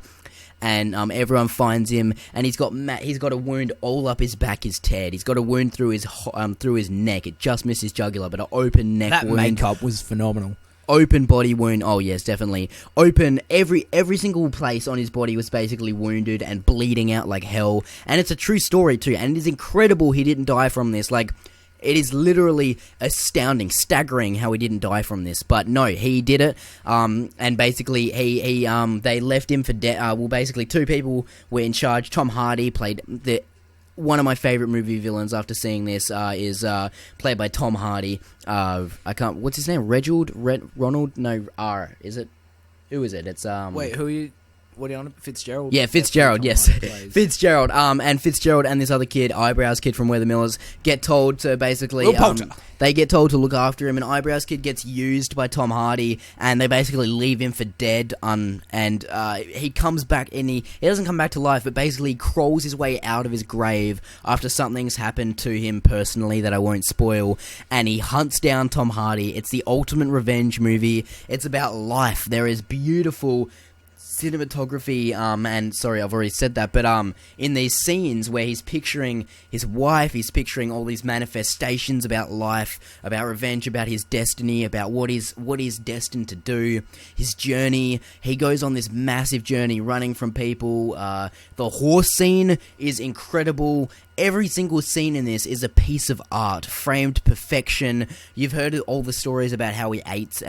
And everyone finds him, and he's got a wound all up his back, his Ted. He's got a wound through his neck. It just missed his jugular, but an open neck wound. That makeup was phenomenal. Open body wound. Oh yes, definitely. Open, every single place on his body was basically wounded and bleeding out like hell. And it's a true story too, and it is incredible he didn't die from this. Like, it is literally astounding, staggering how he didn't die from this. But no, he did it. And basically, they left him for dead. Well, basically, 2 people were in charge. Tom Hardy played one of my favorite movie villains. After seeing this, is played by Tom Hardy. What's his name? Ronald? No, R. Is it? Who is it? It's Wait, who are you? What are you on? Fitzgerald? Yeah, Fitzgerald, yes. Fitzgerald, and Fitzgerald and this other kid, Eyebrows Kid from Where the Millers, get told to basically... they get told to look after him, and Eyebrows Kid gets used by Tom Hardy, and they basically leave him for dead, and he comes back, and he doesn't come back to life, but basically crawls his way out of his grave after something's happened to him personally that I won't spoil, and he hunts down Tom Hardy. It's the ultimate revenge movie. It's about life. There is beautiful cinematography, and sorry, I've already said that, but in these scenes where he's picturing his wife, he's picturing all these manifestations about life, about revenge, about his destiny, about what he's destined to do, his journey. He goes on this massive journey, running from people. The horse scene is incredible. Every single scene in this is a piece of art, framed perfection. You've heard all the stories about how he ate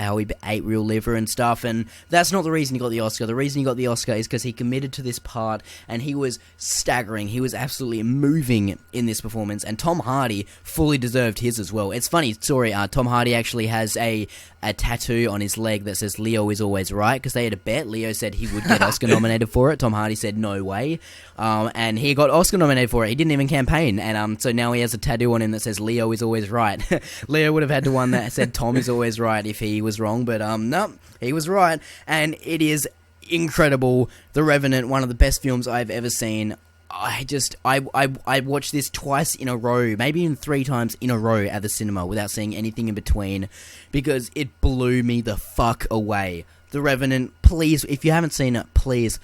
real liver and stuff, and that's not the reason he got the Oscar. The reason he got the Oscar is because he committed to this part, and he was staggering. He was absolutely moving in this performance, and Tom Hardy fully deserved his as well. It's funny story. Tom Hardy actually has a tattoo on his leg that says "Leo is always right," because they had a bet. Leo said he would get Oscar nominated for it. Tom Hardy said no way, and he got Oscar nominated for it. He didn't even count campaign, and so now he has a tattoo on him that says Leo is always right. Leo would have had the one that said Tom is always right if he was wrong, but no, he was right, and it is incredible. The Revenant, one of the best films I've ever seen. I watched this twice in a row, maybe even 3 times in a row at the cinema without seeing anything in between, because it blew me the fuck away. The Revenant, please, if you haven't seen it, please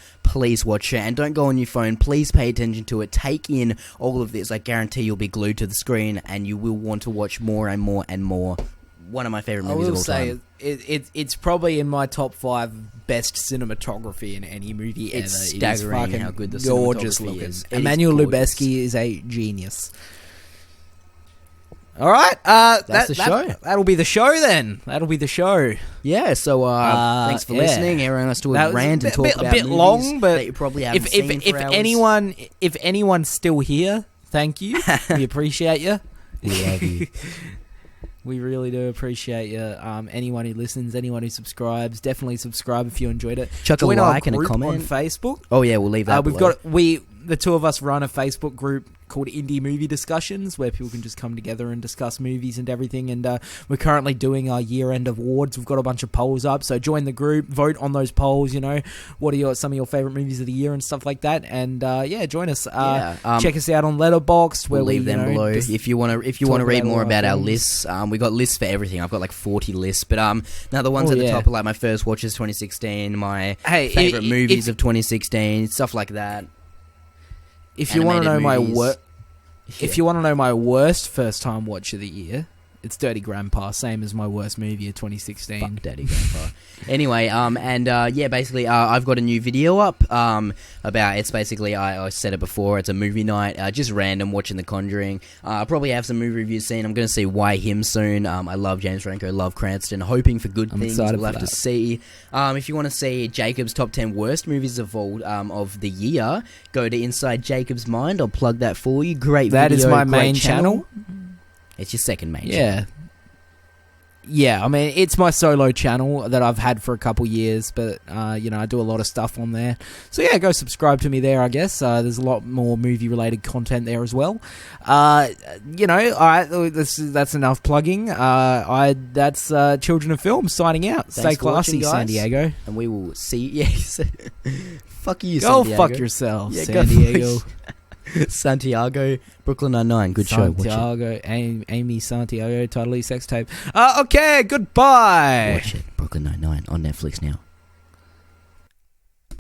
watch it, and don't go on your phone. Please pay attention to it. Take in all of this. I guarantee you'll be glued to the screen, and you will want to watch more and more and more. One of my favorite movies of all time. It's probably in my top 5 best cinematography in any movie ever. It's staggering how good the gorgeous cinematography is. Emmanuel Lubezki is a genius. All right, that's the show. That'll be the show then. That'll be the show. Yeah. So thanks for listening. Everyone has to rant and talk about a bit long, but that you probably haven't seen for hours. if anyone's still here, thank you. We appreciate you. We love you. We really do appreciate you. Anyone who listens, anyone who subscribes, definitely subscribe if you enjoyed it. Chuck a like and a comment on Facebook. Oh yeah, we'll leave that. The two of us run a Facebook group called Indie Movie Discussions, where people can just come together and discuss movies and everything. And we're currently doing our year-end awards. We've got a bunch of polls up, so join the group, vote on those polls. You know, what are some of your favorite movies of the year and stuff like that. And join us. Check us out on Letterboxd. We'll leave them below if you want to read more about our lists. We got lists for everything. I've got like 40 lists, but now the ones at the top are like my first watches 2016, my favorite movies of 2016, stuff like that. If you want to know if you want to know my worst first time watch of the year, it's Dirty Grandpa, same as my worst movie of 2016. Fuck Dirty Grandpa. Anyway, basically, I've got a new video up about, it's basically, I said it before, it's a movie night, just random, watching The Conjuring. I'll probably have some movie reviews soon. I'm going to see Why Him soon. I love James Franco, love Cranston, hoping for good things. We'll have to see. If you want to see Jacob's top 10 worst movies of the year, go to Inside Jacob's Mind. I'll plug that for you. Great video. That is my main channel. It's your second main channel. Yeah, I mean, it's my solo channel that I've had for a couple years, but, I do a lot of stuff on there. So, yeah, go subscribe to me there, I guess. There's a lot more movie-related content there as well. All right, that's enough plugging. That's Children of Film signing out. Thanks Stay classy, watching, San Diego. And we will see you. Fuck you, San Diego. Go fuck yourself, San Diego. Santiago, Brooklyn Nine-Nine. Good show. Santiago, Amy Santiago, totally sex tape. Okay, goodbye. Watch it. Brooklyn Nine-Nine on Netflix now.